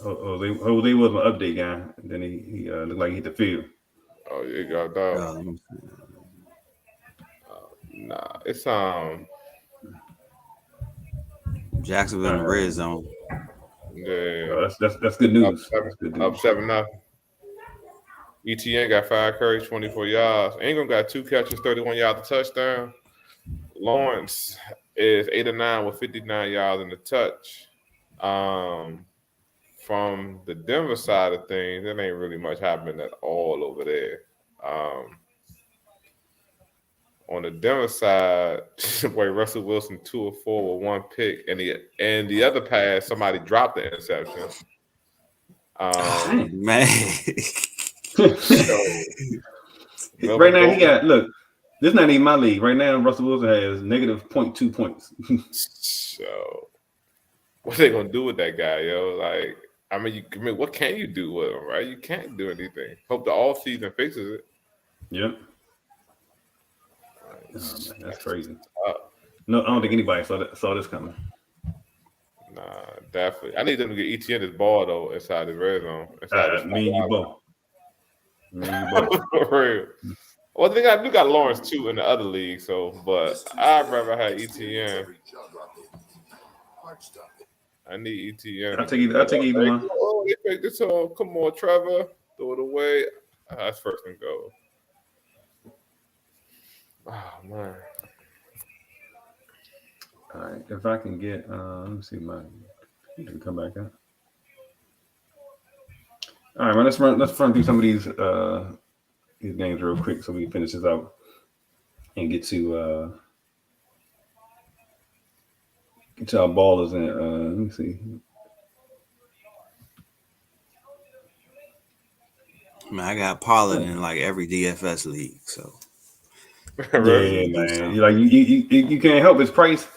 Jose was my update guy. And then he looked like he hit the field. Oh, you got that. Nah, it's Jacksonville in the red zone. Yeah, that's good news. Up 7-0. ETN got 5 carries, 24 yards. Ingram got 2 catches, 31 yards, a touchdown. Lawrence is 8 of 9 with 59 yards in the touch. From the Denver side of things, there ain't really much happening at all over there. On the Denver side, boy, Russell Wilson 2 of 4 with 1 pick, and the other pass, somebody dropped the interception. Man. Right now, he got this is not even my league. Right now, Russell Wilson has negative 0.2 points. So, what they gonna do with that guy, yo? Like, what can you do with him, right? You can't do anything. Hope the off season fixes it. Yep. Oh, man, that's crazy. No, I don't think anybody saw this coming. Nah, definitely. I need them to get ETN this ball though inside this red zone. Me and you both. For real. Well, they got Lawrence too in the other league, but I'd rather have ETN. I need ETN. I'll take either one. Oh, they picked this up. Come on, Trevor. Throw it away. That's first and goal. Oh man. All right. If I can get let me see can come back up. All right, man. Let's run through some of these games real quick so we can finish this out and get to our ballers and let me see. Man, I got Pollard in like every DFS league, so. Yeah, man. You can't help his price.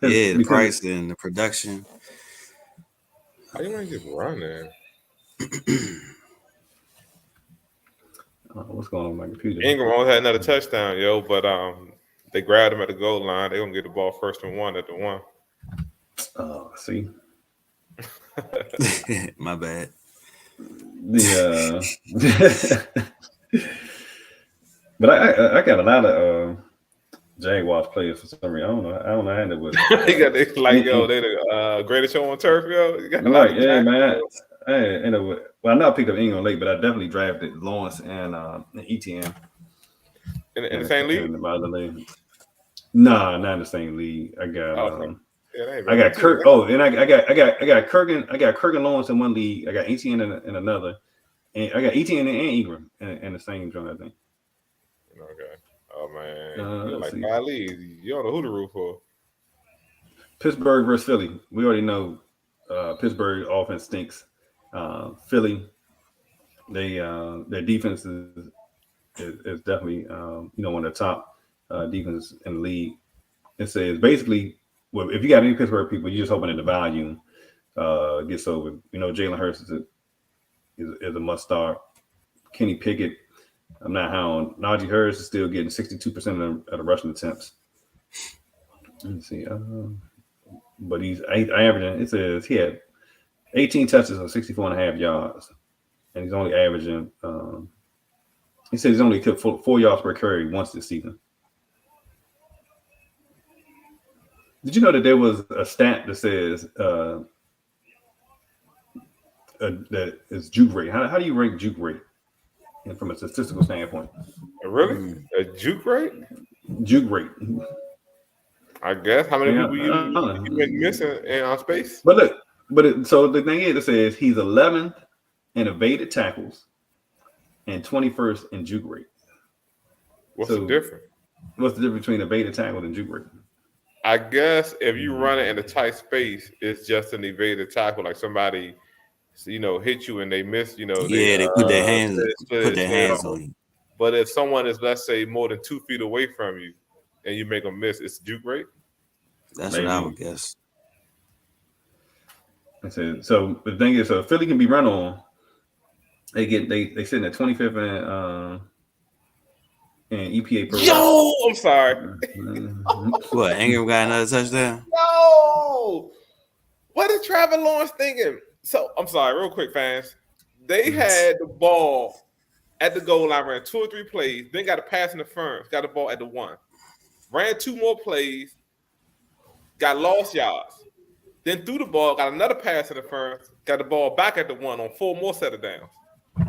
Yeah, the price and the production. How you ain't just running? What's going on with my computer? Ingram almost had another touchdown, yo, but they grabbed him at the goal line. They're gonna get the ball 1st and 1 at the 1. Oh, see. My bad. But I got a lot of Jaguars players for some reason. I don't know how that was. They the greatest show on turf, yo. You got yeah, man. I know I picked up Ingram late, but I definitely drafted Lawrence and ETN. In the same league? Nah, not in the same league. I got I got Kirk. And I got Kirk and Lawrence in one league. I got ETN in another, and I got ETN and Ingram in the same joint, I think. Okay. Oh man, you're like 5 leagues. You don't know who to root for. Pittsburgh versus Philly. We already know Pittsburgh offense stinks. Philly, their defense is definitely one of the top defenses in the league. It says basically, well, if you got any Pittsburgh people, you're just hoping that the volume gets over. Jalen Hurts is a must start. Kenny Pickett, I'm not high on. Najee Harris is still getting 62% of the rushing attempts. Let's see. But he's averaging, it says he had 18 touches on 64.5 yards. And he's only averaging, he said he's only took 4 yards per carry once this season. Did you know that there was a stat that says that is juke rate? How do you rank juke rate from a statistical standpoint? Really? A juke rate? Juke rate. I guess how many people you been missing in space? But look, so the thing is, it says he's 11th in evaded tackles and 21st in juke rate. What's the difference? What's the difference between evaded tackle and juke rate? I guess if you run it in a tight space, it's just an evaded tackle, like somebody, hit you and they miss, they put their hands on you. But if someone is, let's say, more than 2 feet away from you, and you make them miss, it's juke rate. That's what I would guess. So the thing is, so Philly can be run on. They sitting at 25th and EPA per. Yo, I'm sorry. What? Ingram got another touchdown? Yo, what is Trevor Lawrence thinking? So I'm sorry, real quick, fans. They had the ball at the goal line, ran 2 or 3 plays, then got a pass interference, got the ball at the 1, ran 2 more plays, got lost yards, then threw the ball, got another pass interference, got the ball back at the 1 on 4 more set of downs.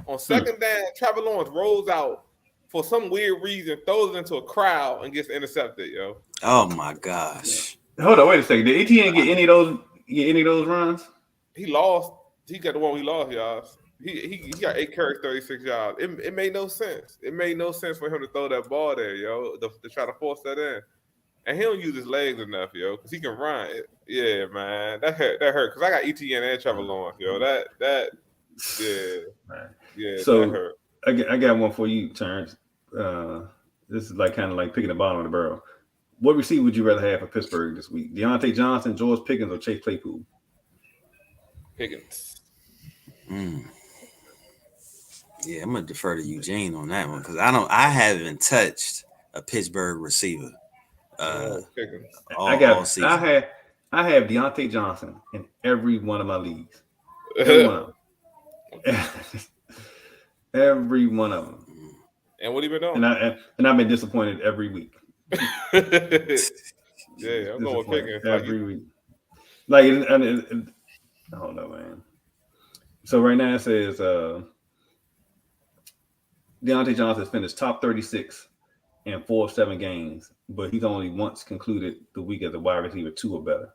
On second down, Trevor Lawrence rolls out for some weird reason, throws it into a crowd and gets intercepted, yo. Oh my gosh. Hold on, wait a second. Did ETN get any of those runs? He lost. He got the one he lost, y'all. He got 8 carries, 36 yards. It made no sense. It made no sense for him to throw that ball there, yo, to try to force that in. And he don't use his legs enough, yo, because he can run. Yeah, man, that hurt. Because I got ETN and Trevor Lawrence, yo. So that hurt. I got one for you, Terrence. This is kind of picking the bottom of the barrel. What receiver would you rather have for Pittsburgh this week? Deontay Johnson, George Pickens, or Chase Claypool? Pickens. Yeah, I'm gonna defer to Eugene on that one because I haven't touched a Pittsburgh receiver. I have Deontay Johnson in every one of my leagues. Every one of them. Every one of them. And what have you been doing? And I've been disappointed every week. Yeah, I'm going with Pickens every week. I don't know, man. So right now it says Deontay Johnson has finished top 36 in 4 of 7 games, but he's only once concluded the week as a wide receiver 2 or better.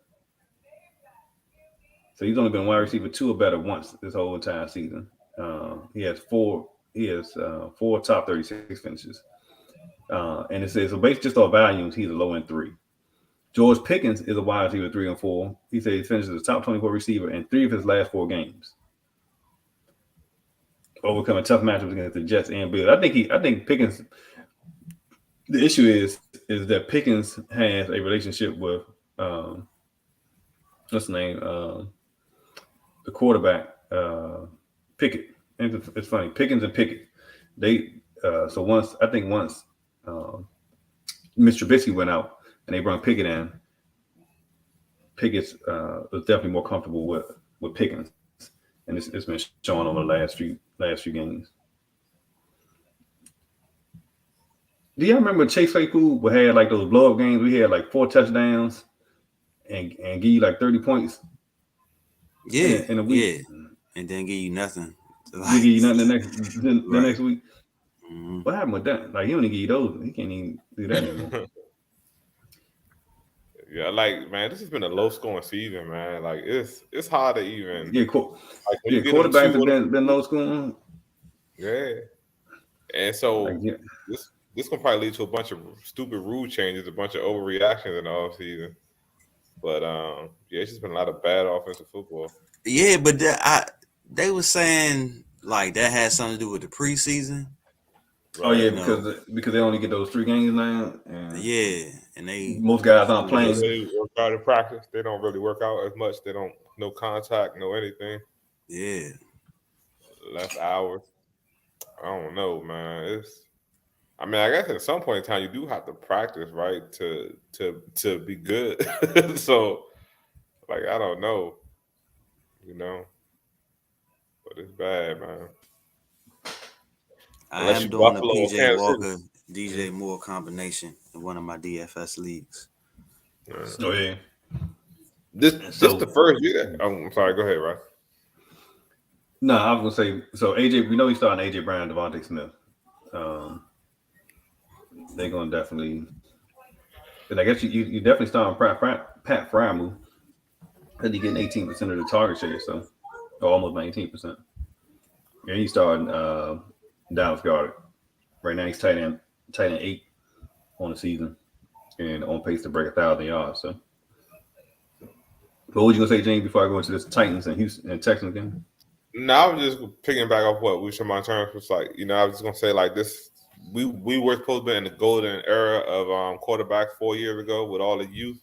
So he's only been wide receiver 2 or better once this whole entire season. He has 4 top 36 finishes. And it says, so based just on volumes, he's a low end 3. George Pickens is a wide receiver 3 and 4. He said he finishes as a top 24 receiver in 3 of his last 4 games. Overcoming tough matchups against the Jets and Bills. I think Pickens. The issue is that Pickens has a relationship with what's the name? The quarterback, Pickett. And it's funny, Pickens and Pickett. They once Mr. Trubisky went out and they brought Pickett in. Pickett was definitely more comfortable with Pickens, and it's been shown over the last few games. Do y'all remember Chase Claypool had those blow up games? We had 4 touchdowns and give you 30 points. Yeah, in a week. Yeah, and then give you nothing. He give you nothing the next week. Mm-hmm. What happened with that? He don't even give you those. He can't even do that anymore. Yeah, man, this has been a low scoring season, man. It's hard to even. Yeah, quarterbacks have been low scoring. Yeah, and so this can probably lead to a bunch of stupid rule changes, a bunch of overreactions in the offseason. But it's just been a lot of bad offensive football. Yeah, but they were saying that had something to do with the preseason. Right? Oh yeah, because they only get those 3 games now. And and most guys aren't playing. They work out in practice. They don't really work out as much. They don't no contact, no anything. Yeah, less hours. I don't know, man. I guess at some point in time you do have to practice, right, to be good. So, I don't know, but it's bad, man. I am doing a PJ Walker, DJ Moore combination in one of my DFS leagues. Oh yeah. This the first year. I'm sorry. Go ahead, Ross. No, I was gonna say. So AJ, we know he's starting AJ Brown, Devontae Smith. They're gonna definitely And I guess you definitely start on Pat Frymuth. Because he's getting 18% of the target share, so almost 19%. And he's starting Dallas Goedert. Right now he's tight end 8 on the season and on pace to break 1,000 yards. So, what was you gonna say, James, before I go into this Titans and Houston and Texans game? No, I was just picking back off what we said. My terms was like, I was just gonna say like this. We were supposed to be in the golden era of quarterback 4 years ago with all the youth,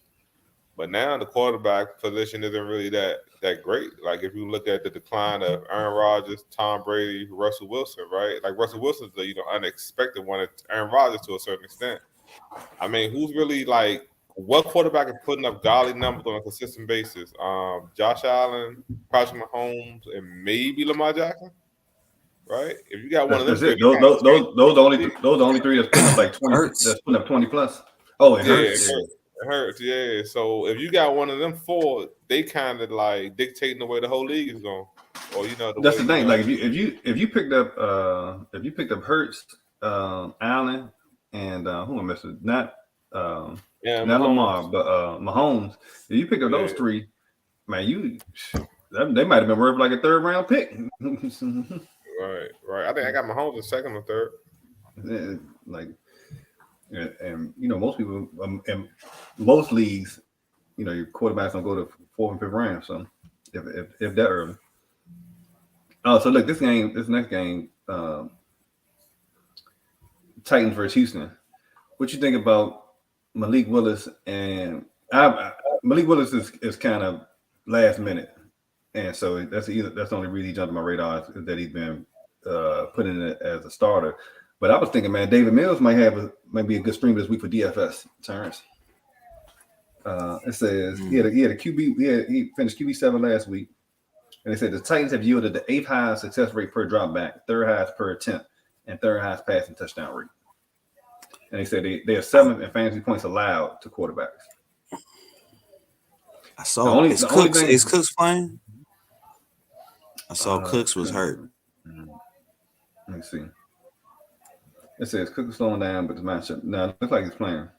but now the quarterback position isn't really that great. Like if you look at the decline of Aaron Rodgers, Tom Brady, Russell Wilson, right? Like Russell Wilson's the unexpected one. Aaron Rodgers to a certain extent. I mean, who's really like what quarterback is putting up godly numbers on a consistent basis? Josh Allen, Patrick Mahomes, and maybe Lamar Jackson. Right? If you got one of them, it. Those are the only three that's putting up like 20. That's putting up 20 plus. Oh, it hurts. It hurts. Yeah. So if you got one of them 4, they kind of like dictating the way the whole league is going. Or that's the thing. Like if you picked up Hurts, Allen, and who am I missing? Not Lamar, but Mahomes. If you pick up those 3, man, they might have been worth like a 3rd round pick. Right. I think I got Mahomes in 2nd or 3rd. Like, and most people in most leagues, your quarterbacks don't go to 4th and 5th round. So if that early. Oh, so look, this next game, Titans versus Houston. What you think about Malik Willis? And Malik Willis is kind of last minute, and so that's the only reason he jumped on my radar is that he's been put in as a starter. But I was thinking, man, David Mills might be a good stream this week for DFS Terrence. It says he had a QB. He finished QB7 last week. And they said the Titans have yielded the 8th highest success rate per dropback, 3rd highest per attempt, and 3rd highest passing touchdown rate. And they said they are 7th in fantasy points allowed to quarterbacks. I saw is Cooks playing? I saw Cooks was hurt. Let me see. It says Cooks is slowing down, but the matchup now it looks like he's playing.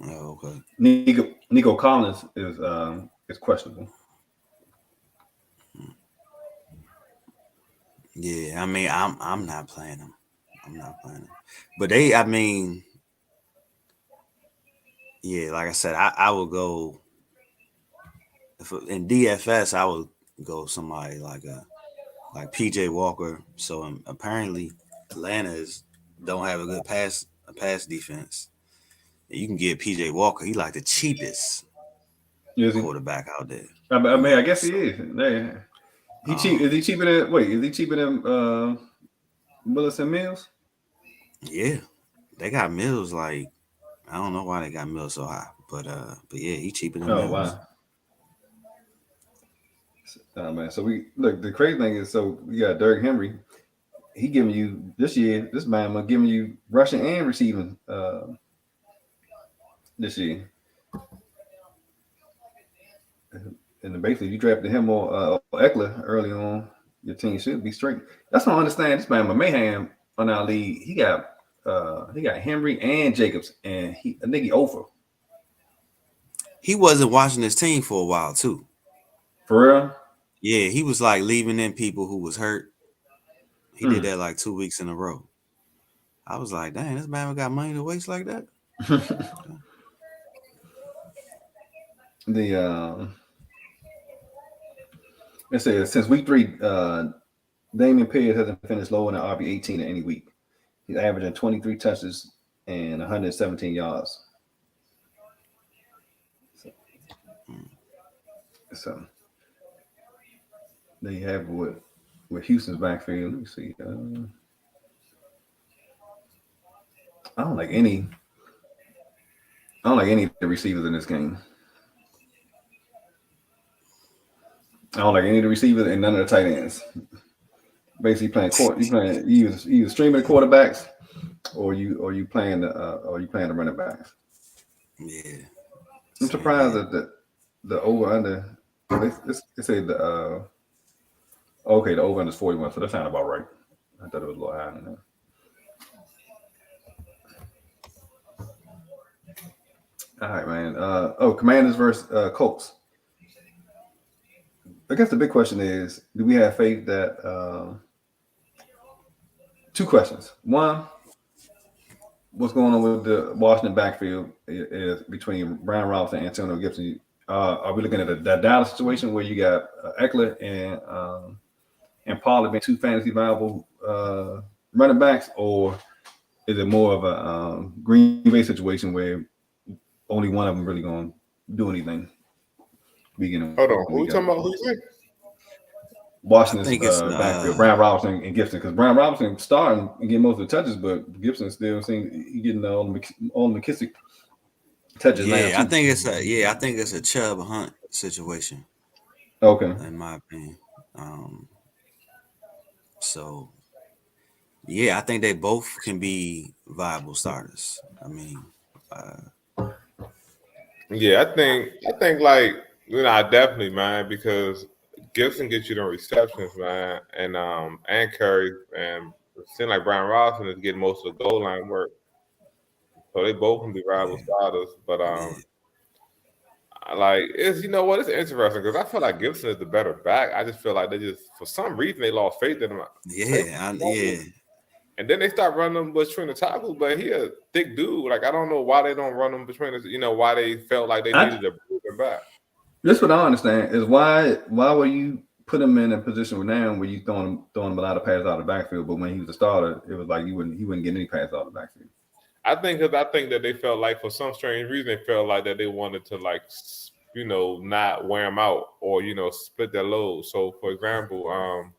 Oh, okay. Nico Collins is questionable. Yeah, I mean, I'm not playing him. But yeah, like I said, I would go in DFS. I would go somebody like PJ Walker. So apparently, Atlanta don't have a good pass defense. And you can get PJ Walker. He like the cheapest quarterback out there. I mean, I guess he is. He cheap? Is he cheaper than? Wait, is he cheaper than Willis and Mills? Yeah, they got Mills. Like, I don't know why they got Mills so high, but yeah, he cheaper than Mills. Wow. Oh man, so we look. The crazy thing is, so we got Derrick Henry. He giving you this year. This man giving you rushing and receiving this year. And basically, if you drafted him or Eckler early on, your team should be straight. That's what I understand. This man, Mayhem on our league, he got Henry and Jacobs, and I think he over. He wasn't watching his team for a while too. For real? Yeah, he was like leaving in people who was hurt. He did that like 2 weeks in a row. I was like, dang, this man got money to waste like that. It says since week 3, Damian Pierce hasn't finished lower than RB 18 in any week. He's averaging 23 touches and 117 yards. So there you have it with Houston's backfield. Let me see. I don't like any of the receivers in this game. I don't like any of the receivers and none of the tight ends. Basically, you either streaming the quarterbacks or you playing the running backs. Yeah, I'm surprised that the over under. They say the over under is 41, so that sounds about right. I thought it was a little higher than that. All right, man. Commanders versus Colts. I guess the big question is, do we have faith that two questions. One, what's going on with the Washington backfield is between Brian Robinson and Antonio Gibson? Are we looking at the Dallas situation where you got Eckler and Pollard being two fantasy viable running backs, or is it more of a Green Bay situation where only one of them really going to do anything? Hold on, who are we talking about? Who you think? Washington's backfield, Brian Robinson and Gibson, because Brian Robinson starting and getting most of the touches, but Gibson still seems getting all the McKissick touches. Yeah, I think it's a Chubb Hunt situation. Okay, in my opinion. So yeah, I think they both can be viable starters. I mean, yeah, I think like I definitely, man, because Gibson gets you the receptions, man, and carry, and it seems like Brian Robinson is getting most of the goal line work. So they both can be rival starters, but like it's it's interesting because I feel like Gibson is the better back. I just feel like they just for some reason they lost faith in him. Yeah. And then they start running him between the tackles, but he a thick dude. Like I don't know why they don't run him between why they felt like they needed to move him back. This what I understand is why would you put him in a position now where you throwing him a lot of passes out of the backfield, but when he was a starter, it was like he wouldn't get any passes out of the backfield. I think that they felt like for some strange reason they felt like that they wanted to not wear him out or split their load. So for example,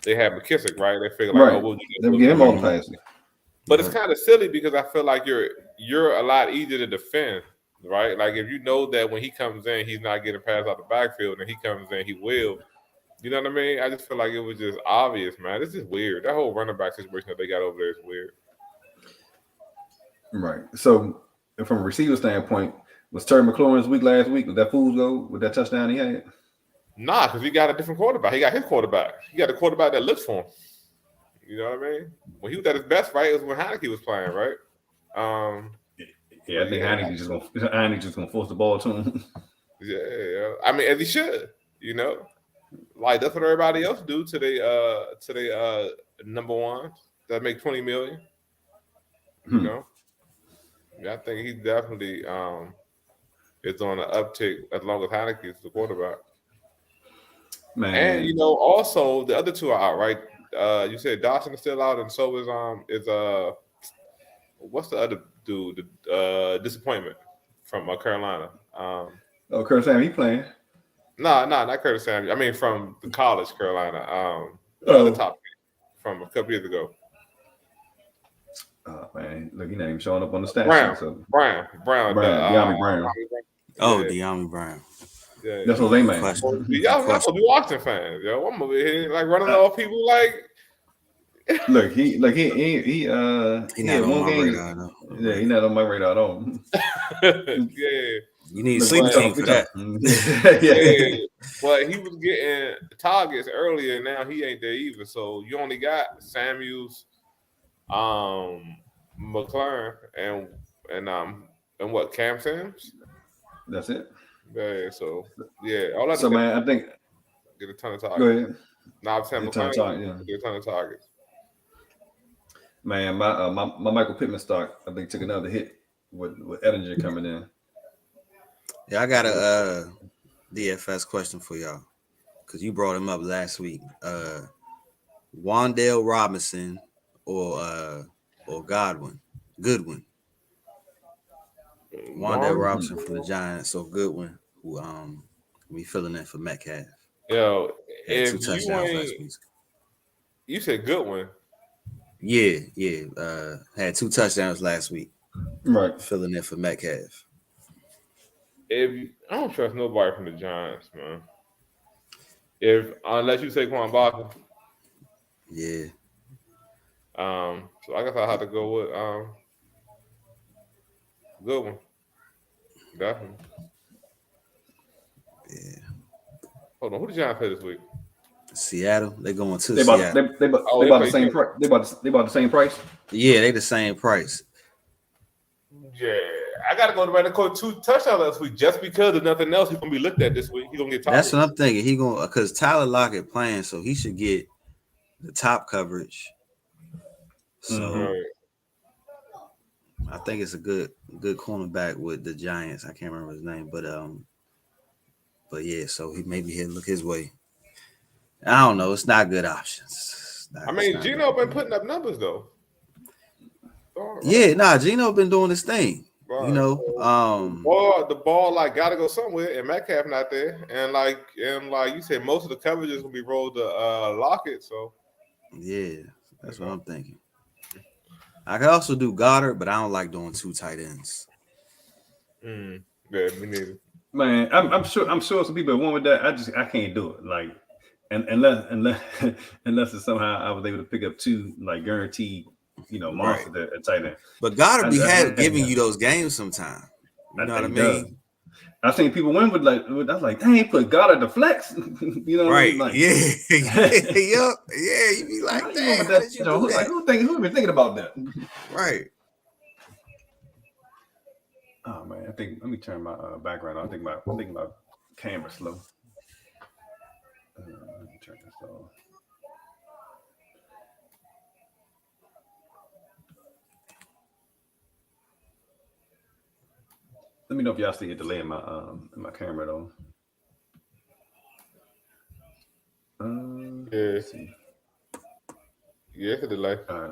they had McKissick, right? They figured like, they'll get him all the passes. But it's kind of silly because I feel like you're a lot easier to defend, right? Like if you know that when he comes in, he's not getting passed out the backfield, and he comes in, he will. You know what I mean? I just feel like it was just obvious, man. This is weird. That whole running back situation that they got over there is weird. Right. So, from a receiver standpoint, was Terry McLaurin's week last week? Was that fool's goal with that touchdown he had? Nah, because he got a different quarterback. He got his quarterback. He got a quarterback that looks for him. You know what I mean? When he was at his best, right, it was when Heineke was playing, right? I think Heineke just gonna force the ball to him. Yeah. I mean, as he should. Like that's what everybody else do to they number one that make $20 million. Yeah, I think he definitely is on an uptick as long as Heineke is the quarterback. Man. And also the other two are out, right? You said Dawson is still out, and so is what's the other dude? The disappointment from Carolina. Curtis Samuel, he playing? No, not Curtis Samuel. I mean from the college Carolina. The other top from a couple years ago. Oh man, look, he's not even showing up on the stats. Brown. De'Ami Brown. De'Ami Brown. Yeah. That's what they made. Y'all be Washington fans, yo. I'm over here like running off people like. Look, he not on my radar. No. Yeah, he's not on my radar at all. Yeah. You need sleep team for that. Yeah. But he was getting targets earlier, and now he ain't there either. So you only got Samuels, McLaurin, and what, Cam Sims? That's it. Yeah. So yeah. All that. So man, I think get a ton of targets. Go ahead. Now I'm saying McLaurin get a ton of targets. Man, my Michael Pittman stock, I think, took another hit with Edinger coming in. Yeah, I got a DFS question for y'all because you brought him up last week. Wan'Dale Robinson or Goodwin. Wan'Dale Robinson from the Giants, or Goodwin, who be filling in for Metcalf. Yo, if 2 touchdowns last week. You said Goodwin. Yeah. Had 2 touchdowns last week. Right. Filling in for Metcalf. I don't trust nobody from the Giants, man. Unless you say Quan Barkley. Yeah. So I guess I have to go with Goodwin. Definitely. Yeah. Hold on, who the Giants play this week? Seattle. They going to Seattle. They about the same price. They about the same price. Yeah, they the same price. Yeah, I gotta go to Brandon Court 2 touchdowns last week just because of nothing else. He's gonna be looked at this week. He's gonna get targeted. That's what I'm thinking. He gonna because Tyler Lockett playing, so he should get the top coverage. So I think it's a good cornerback with the Giants. I can't remember his name, but yeah. So he'll look his way. I don't know. It's not good options. Geno been putting up numbers though. Right. Yeah, Geno been doing his thing. Right. You know, the ball like got to go somewhere, and Metcalf not there, and like you said, most of the coverage is gonna be rolled to Lockett. So yeah, that's what I'm thinking. I could also do Goddard, but I don't like doing 2 tight ends. Yeah, me neither. Man, I'm sure some people are one with that. I can't do it. Like, unless it's somehow I was able to pick up 2 like guaranteed, monsters at tight end. But Goddard giving you those games sometime. You know what I mean? I've seen people win with I was like, dang, put Goddard to flex. You know, right? Like, yeah. You be like, dang, how did you do that? Like, who been thinking about that? Right. Oh man, let me turn my background on. I'm thinking about camera slow. Let me turn this on. Let me know if y'all see a delay in my camera though. Yeah. Let's see. Yeah, it's a delay. All right.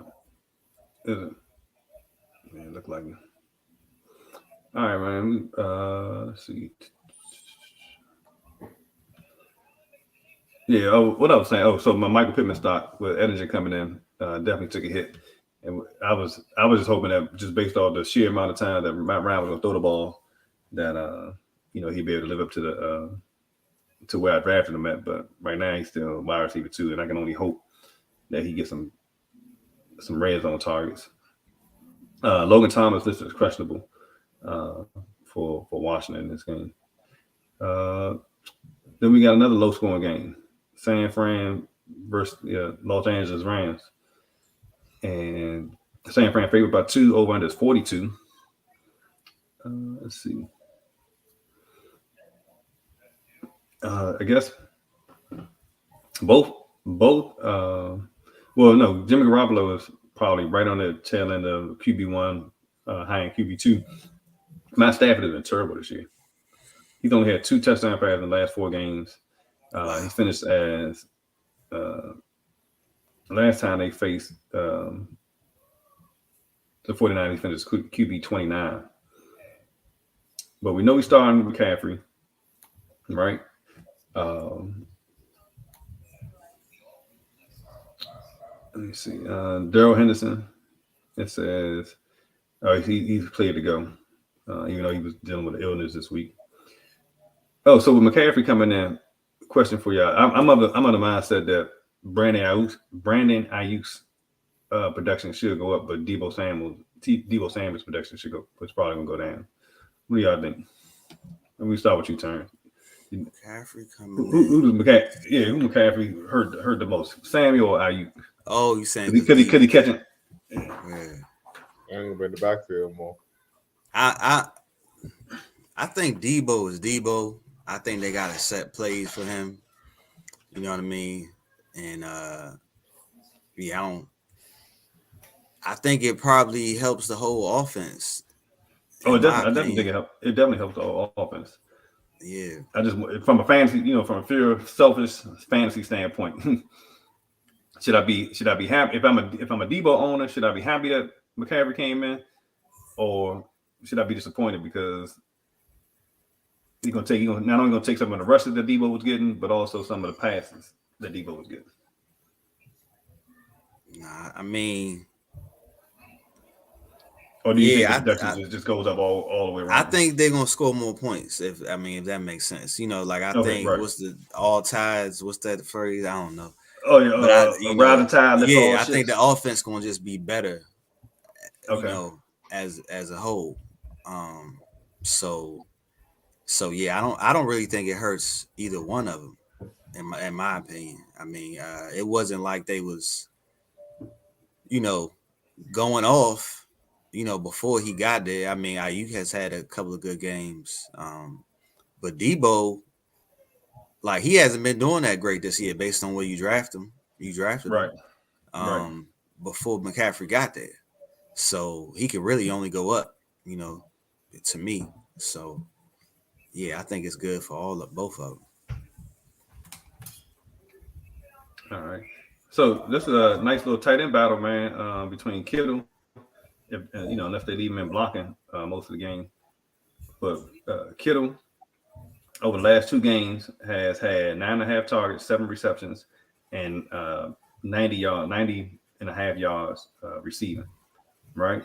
Is it? Yeah, it look like it. All right, man. Let's see. Yeah. Oh, what I was saying. Oh, so my Michael Pittman stock with Edinger coming in definitely took a hit, and I was just hoping that just based on the sheer amount of time that Matt Ryan was gonna throw the ball, that he'd be able to live up to where I drafted him at. But right now he's still wide receiver 2, and I can only hope that he gets some red zone targets. Logan Thomas listed as questionable for Washington in this game. Then we got another low scoring game, San Fran versus Los Angeles Rams, and San Fran favored by 2, over under is 42. Let's see. I guess both. Well, no, Jimmy Garoppolo is probably right on the tail end of QB1, high end QB2. Matt Stafford has been terrible this year. He's only had 2 touchdown passes in the last 4 games. He finished as last time they faced the 49ers, he finished QB 29. But we know he's starting McCaffrey, right? Let me see. Darrell Henderson. It says he's cleared to go, even though he was dealing with illness this week. Oh, so with McCaffrey coming in, question for y'all. I'm of the mindset that Brandon Ayuk's production should go up, but Deebo Samuel's production it's probably gonna go down. What do y'all think? Let me start with you, Turn. McCaffrey coming. Who does McCaffrey? Yeah, who McCaffrey hurt the most? Samuel or Ayuk? Oh, you saying could he catch it? Yeah. I ain't gonna be in the backfield more. I think Deebo is Deebo. I think they got to set plays for him. You know what I mean? And I think it probably helps the whole offense. Oh, I definitely think it helps. It definitely helps the whole offense. Yeah. I just from a fantasy, from a pure selfish fantasy standpoint, should I be happy if I'm a Deebo owner? Should I be happy that McCaffrey came in, or should I be disappointed because he's not only gonna take some of the rushes that Deebo was getting, but also some of the passes that Deebo was getting? Nah, I mean, or do you think the production just goes up all the way around? I think they're gonna score more points if that makes sense. Think right. What's the all tides? What's that phrase? I don't know. Oh yeah, rising tide. Yeah, I think the offense gonna just be better. Okay. As a whole. So yeah, I don't really think it hurts either one of them, in my opinion. I mean, it wasn't like they was, going off, before he got there, I mean, Ayuk has had a couple of good games. But Debo, like, he hasn't been doing that great this year based on where you draft him. You drafted him before McCaffrey got there. So he could really only go up, to me. So, yeah, I think it's good for both of them. All right. So this is a nice little tight end battle, man, between Kittle, unless they leave him in blocking most of the game. But Kittle, over the last 2 games, has had 9.5 targets, 7 receptions, and 90 and a half yards receiving, right?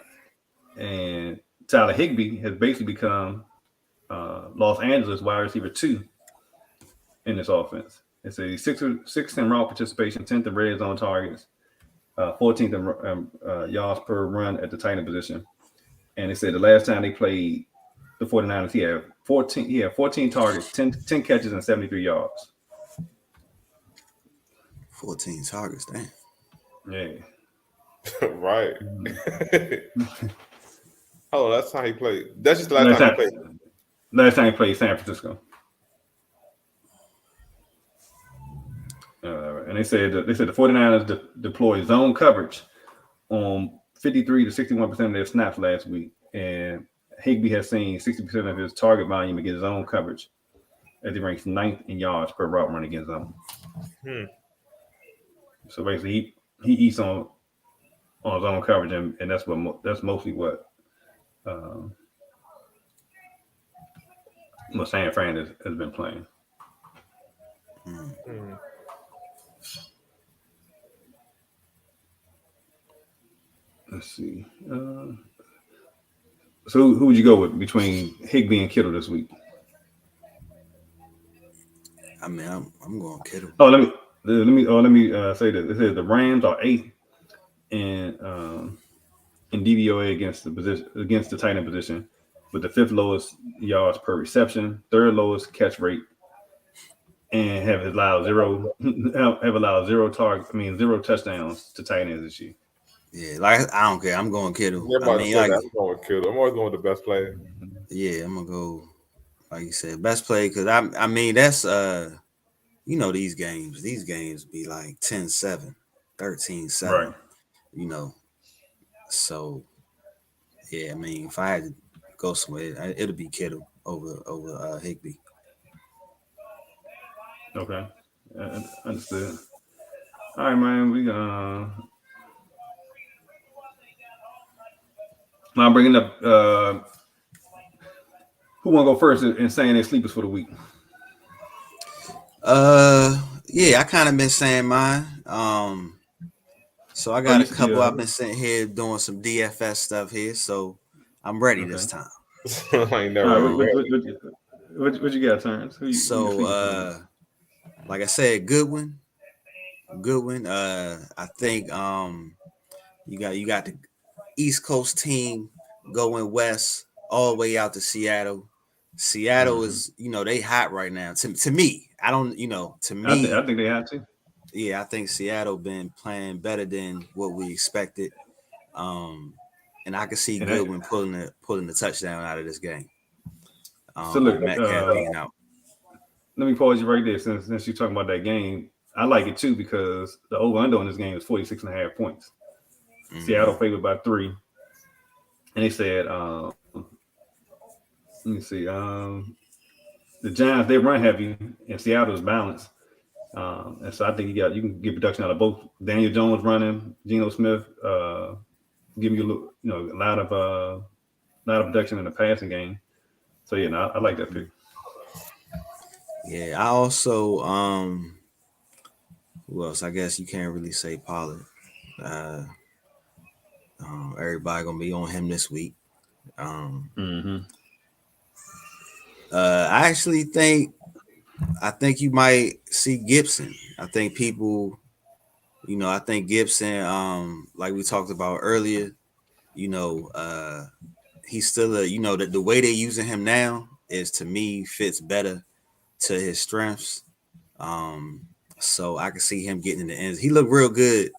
And Tyler Higbee has basically become Los Angeles wide receiver 2 in this offense. It's a 6th in route participation, 10th in red zone targets, 14th in yards per run at the tight end position. And they said the last time they played the 49ers, he had 14 targets, 10 catches, and 73 yards. 14 targets, damn. Yeah. Right. Oh, that's how he played. That's just the last time he played. Last time he played San Francisco. And they said the 49ers deployed zone coverage on 53 to 61% of their snaps last week. And Higbee has seen 60% of his target volume against zone coverage, as he ranks 9th in yards per route run against zone. So basically, he eats on zone coverage, and that's mostly what San Fran has been playing. Let's see. So who would you go with between Higbee and Kittle this week? I mean, I'm going Kittle. Oh, let me say that. It says the Rams are 8th in DVOA against the tight end position, with the 5th lowest yards per reception, 3rd lowest catch rate, and have allowed zero touchdowns to tight ends this year. Yeah, like, I don't care. I'm going Kittle. I'm going Kittle. I'm always going with the best player. Yeah, I'm gonna go, like you said, best play, because I mean that's these games be like 10-7, 13-7. Right. So yeah, I mean, if I had to go somewhere, it'll be Kittle over Higbee. Okay, understood. All right, man. We now bringing up who want to go first in saying their sleepers for the week? Yeah, I kind of been saying mine. So I got a couple. I've been sitting here doing some DFS stuff here, so I'm ready this time. I ain't never. What you got, Terrence? Like I said, Goodwin. I think you got the East Coast team going west all the way out to Seattle. Seattle is, they hot right now. To me, I don't, to me, I think they have to. Yeah, I think Seattle been playing better than what we expected. And I can see Goodwin pulling the touchdown out of this game. So look, Metcalf being out. Let me pause you right there since you're talking about that game. I like it too because the over-under on this game is 46.5 points. Seattle favored by 3. And they said, let me see, the Giants, they run heavy and Seattle is balanced. And so I think you can get production out of both. Daniel Jones running, Geno Smith giving you a lot of production in the passing game. So I like that pick. Yeah, I also who else? I guess you can't really say Pollard. Everybody gonna be on him this week. I actually think you might see Gibson. I think people, I think Gibson, like we talked about earlier, he's still the way they're using him now is, to me, fits better to his strengths. So I can see him getting in the ends. He looked real good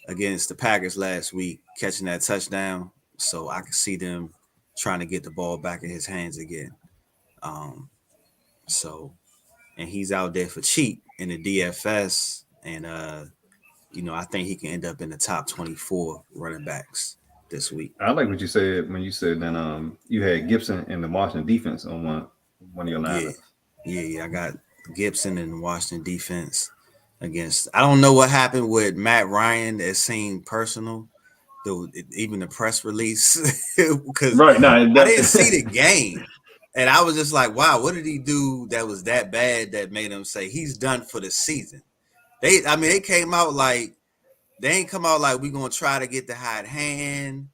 against the Packers last week, catching that touchdown. So I can see them trying to get the ball back in his hands again. So, and he's out there for cheap in the DFS, and I think he can end up in the top 24 running backs this week. I like what you said when you said that you had Gibson and the Washington defense on one of your lineups. Yeah. I got Gibson and Washington defense against. I don't know what happened with Matt Ryan. It seemed personal. Even the press release, because I didn't see the game, and I was just like, "Wow, what did he do that was that bad that made him say he's done for the season?" They came out like they ain't come out like we gonna try to get the hot hand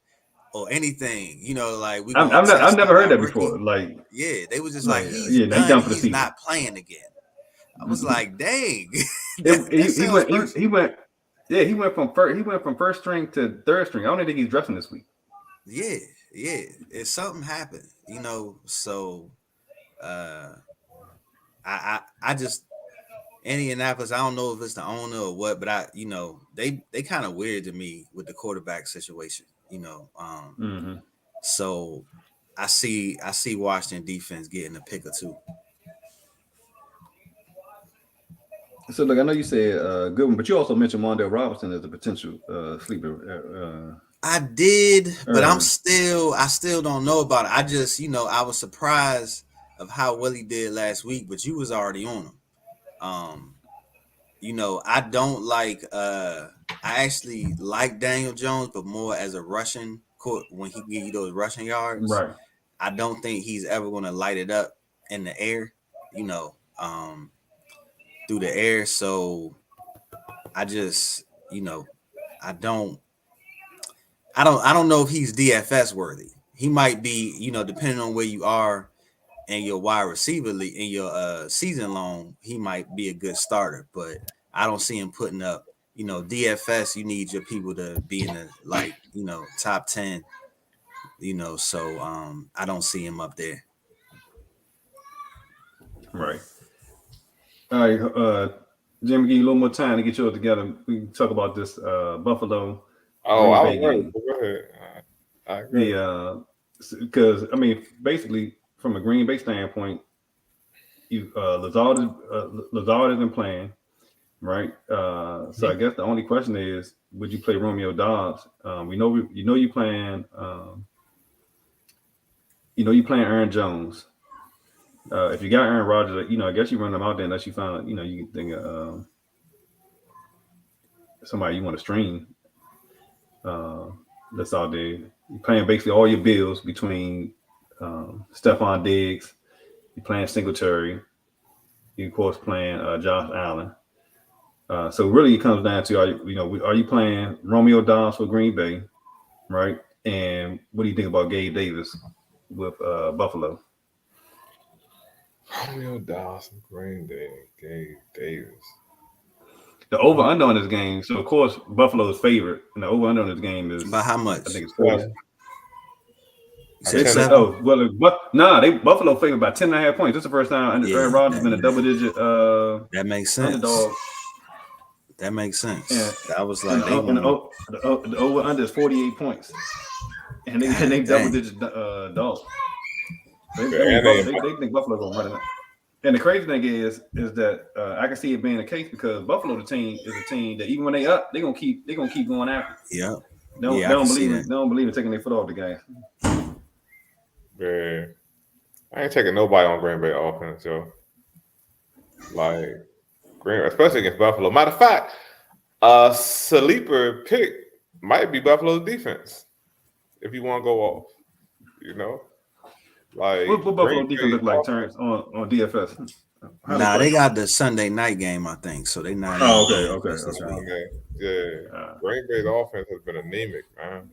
or anything, like we. I've never heard that before. Like, they was just like he's done for the season. Not playing again. I was like, dang. He went from first string to third string. I don't think he's dressing this week. Yeah. If something happened, so I just Indianapolis, I don't know if it's the owner or what, but they kind of weird to me with the quarterback situation, So I see Washington defense getting a pick or two. So look, I know you said good one, but you also mentioned Wan'Dale Robinson as a potential sleeper. I did, but I still don't know about it. I just, I was surprised of how well he did last week, but you was already on him. I don't like. I actually like Daniel Jones, but more as a rushing court when he give you those rushing yards. Right. I don't think he's ever going to light it up in the air. Through the air. So I just, I don't know if he's DFS worthy. He might be, depending on where you are in your wide receiver league, in your season long, he might be a good starter, but I don't see him putting up, DFS, you need your people to be in the top 10, so I don't see him up there. Right. All right, Jimmy, give you a little more time to get yours together. We can talk about this Buffalo. Oh, I was ready. Go ahead. I agree. Because basically, from a Green Bay standpoint, Lazard has been playing, right? So I guess the only question is, would you play Romeo Dobbs? You playing, you playing Aaron Jones. If you got Aaron Rodgers, I guess you run them out there unless you find, you can think of somebody you want to stream. That's out there. You're playing basically all your bills between Stephon Diggs. You're playing Singletary. You're of course playing Josh Allen. So really, it comes down to are you playing Romeo Dobbs for Green Bay, right? And what do you think about Gabe Davis with Buffalo? Romeo Dobbs, Green Bay, Gabe Davis. The over-under on this game, so of course Buffalo's favorite, and the over-under on this game is by how much? I think it's 40. Buffalo favored by 10.5 points. This is the first time Aaron Rodgers has been a double-digit. That makes sense. Underdog. That makes sense. Yeah. I was like, the over-under is 48 points, and they double-digit dogs. They think Buffalo gonna run it. And the crazy thing is that I can see it being the case because Buffalo, is a team that even when they up, they're gonna keep going after. Yeah. They don't believe in taking their foot off the gas. Yeah. I ain't taking nobody on Green Bay offense, yo. Like especially against Buffalo. Matter of fact, sleeper pick might be Buffalo's defense if you want to go off. Like what Buffalo defense look like turns on DFS? They got the Sunday night game, I think. So they not. Okay. Yeah. Green Bay's offense has been anemic, man.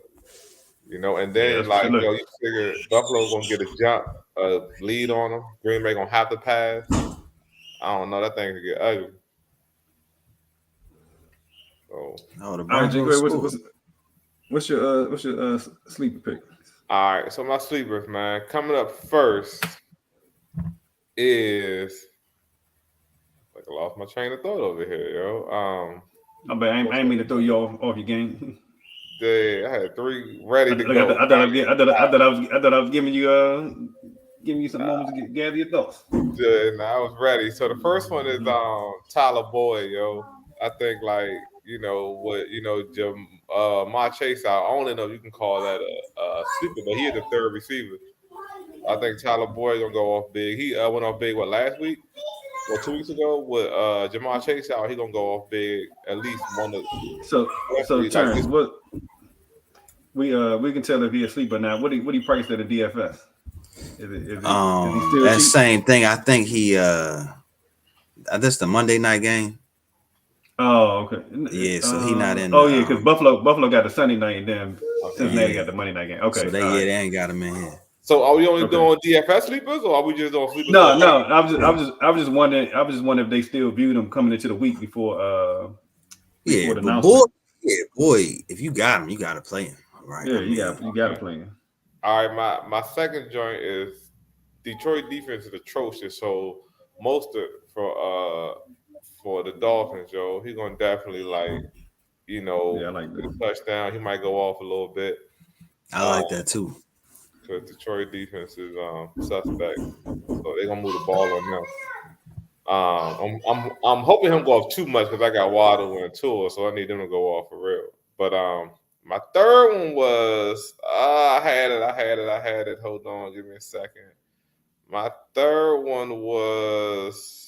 And then you figure Buffalo's gonna get a lead on them. Green Bay gonna have to pass. I don't know. That thing could get ugly. So. What's your sleeper pick? All right, so my sleepers, man. Coming up first is I lost my train of thought over here, yo. I ain't mean to throw you off your game. I had 3 ready to go. I thought I was giving you some moments to gather your thoughts. Yeah, I was ready. So the first one is Tyler Boyd, yo. I think Ma Chase out. I don't know if you can call that a sleeper, but he is the third receiver. I think Tyler Boyd gonna go off big. He went off big last week or 2 weeks ago with Jamar Chase out. He gonna go off big at least one of. So Terrence, what we can tell if he a sleeper now. What he priced at a DFS? Is he still that cheap? Same thing. I think he that's the Monday night game. Oh, okay. Yeah, so he not in. Oh, yeah, because Buffalo got the Sunday night, and then Cincinnati got the Monday night game. Okay, so they ain't got him in here. So are we only doing DFS sleepers, or are we just doing sleepers? No. I was just wondering. if they still viewed him coming into the week before. But boy, if you got him, you got to play him. Right? Yeah, you got to play him. All right, my second joint is Detroit defense is atrocious. So most for the Dolphins, Joe, he's gonna definitely I like get a touchdown. He might go off a little bit. I like that too. Because Detroit defense is suspect, so they're gonna move the ball on them. I'm hoping him go off too much because I got Waddle and Tua, so I need them to go off for real. But my third one was I had it. Hold on, give me a second. My third one was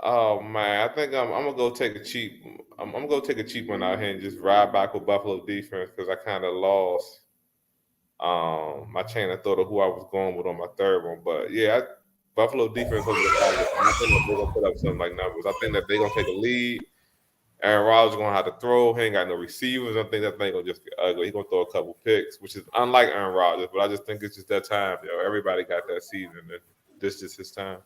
I think I'm gonna go take a cheap. I'm gonna go take a cheap one out here and just ride back with Buffalo defense because I kind of lost my chain of thought of who I was going with on my third one. But yeah, Buffalo defense over the Packers. I think they're gonna put up something like numbers. I think that they're gonna take a lead. Aaron Rodgers is gonna have to throw. He ain't got no receivers. I think that thing gonna just get ugly. He's gonna throw a couple picks, which is unlike Aaron Rodgers. But I just think it's just that time. Everybody got that season, and this is his time.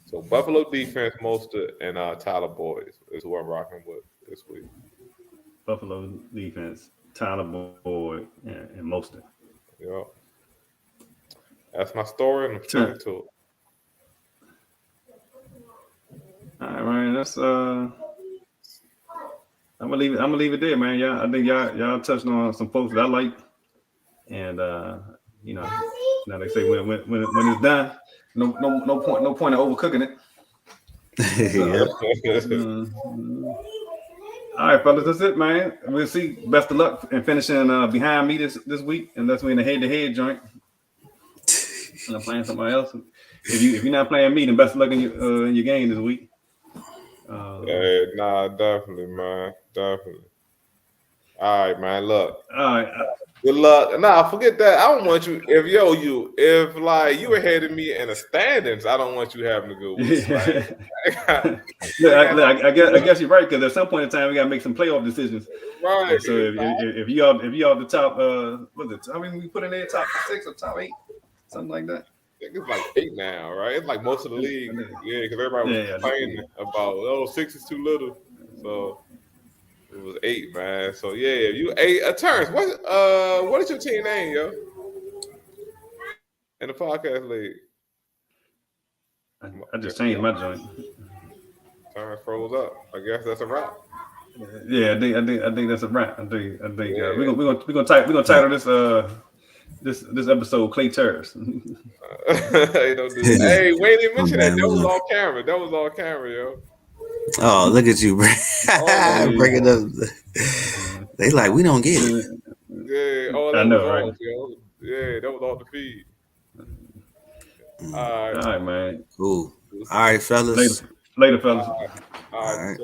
So Buffalo defense, Mostert, and Tyler Boyd is who I'm rocking with this week. Buffalo defense, Tyler Boyd, and Mostert. Yeah, that's my story, and I'm sticking to it. All right, Ryan. That's I'm gonna leave it there, man. I think y'all touched on some folks that I like, and now they say when it's done, no point in overcooking it. All right, fellas, that's it, man. We'll see. Best of luck in finishing behind me this week, unless we're in the head-to-head joint. I'm playing somebody else. If you're not playing me, then best of luck in your game this week. Definitely, man. Definitely. All right, man. Look. All right. Good luck. Nah, forget that. I don't want you. If you ahead of me in the standings, I don't want you having to go. I guess you're right, because at some point in time we gotta make some playoff decisions. Right. And so if you are the top, we put in there top 6 or top 8, something like that. I think it's like 8 now, right? It's like most of the league. Yeah, because everybody was complaining about 6 is too little. So it was 8, man. So yeah, you 8. Terrence, what is your team name, yo? In the podcast league. I just changed my joint. Terrence froze up. I guess that's a wrap. Yeah, I think that's a wrap. I think we're gonna title this episode Clay Terrace. Hey, Wayne didn't mention that. That was all camera, yo. Oh, look at you, bring it up. They like, we don't get it. Yeah, I know, right? Yo. Yeah, that was off the feed. All right, man. Cool. All right, fellas. Later fellas. All right.